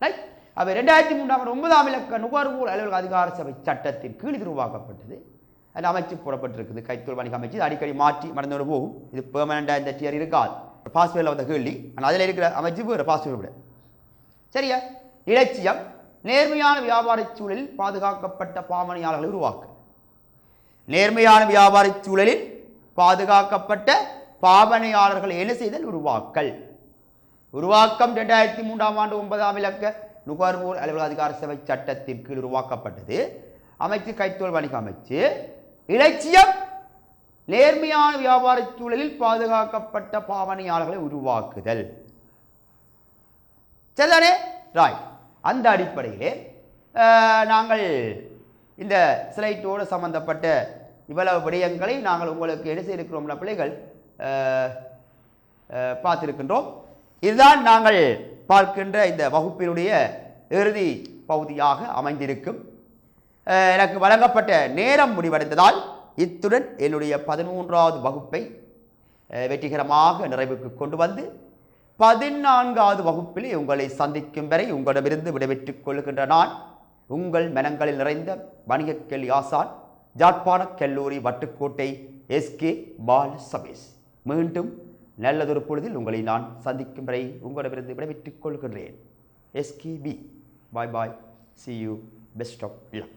ரைட் அப்போ 2003ஆம் ஆண்டு 9ஆம் இலக்க நுகர்வோர் அலுவலக அதிகார சபை சட்டத்தின் கீழ் இது உருவாக்கப்பட்டது அது அமைச்சு போடப்பட்டிருக்குது கைத்தொழில் வணிக அமைச்சு இது அடிக்கடி மாற்றி மறந்தோடு போகும் இது பெர்மனண்டாக இந்த டியர் இருக்காது பாஸ்வேர்டில் வந்த கேள்வி ஆனால் அதில் இருக்கிற அமைச்சு வேறு பாஸ்வேர்டு விட சரியா இலட்சியம் நேர்மையான வியாபார சூழலில் பாதுகாக்கப்பட்ட பாவனையாளர்களை உருவாக்க நேர்மையான வியாபார சூழலில் பாதுகாக்கப்பட்ட பாவனையாளர்களை என்ன செய்தல் உருவாக்கல் உருவாக்கம் 2003ஆம் ஆண்டு 9ஆம் இலக்க நுகர்வோர் அலுவலக அதிகார சபை சட்டத்தின் கீழ் உருவாக்கப்பட்டது அமைச்சு கைத்தொழில் வணிக அமைச்சு இலட்சியம் நேர்மையான வியாபார சூழலில் பாதுகாக்கப்பட்ட பாவனையாளர்களை உருவாக்குதல் சரிதானே ரைட் அந்த அடிப்படையிலே நாங்கள் இந்த ஸ்லைட்டோடு சம்பந்தப்பட்ட இவ்வளவு விடயங்களை நாங்கள் உங்களுக்கு என்ன செய்திருக்கிறோம்னா பிள்ளைகள் பார்த்திருக்கின்றோம் இதுதான் நாங்கள் பார்க்கின்ற இந்த வகுப்பினுடைய இறுதி பகுதியாக அமைந்திருக்கும் எனக்கு வழங்கப்பட்ட நேரம் முடிவடைந்ததால் இத்துடன் என்னுடைய 11வது வகுப்பை வெற்றிகரமாக நிறைவுக்கு கொண்டு வந்து 14வது வகுப்பிலே உங்களை சந்திக்கும் வரை உங்களிடமிருந்து விடைபெற்றுக் கொள்கின்ற நான் உங்கள் மனங்களில் நிறைந்த வணிகக் கல்வி ஆசான் ஜாழ்ப்பாண கல்லூரி வட்டுக்கோட்டை SK பாலசபேஷ் மீண்டும் நல்லதொரு பொழுதில் உங்களை நான் சந்திக்கும் வரை உங்களிடமிருந்து விடைபெற்றுக் கொள்கின்றேன் SKB. Bye bye. See you. Best of luck.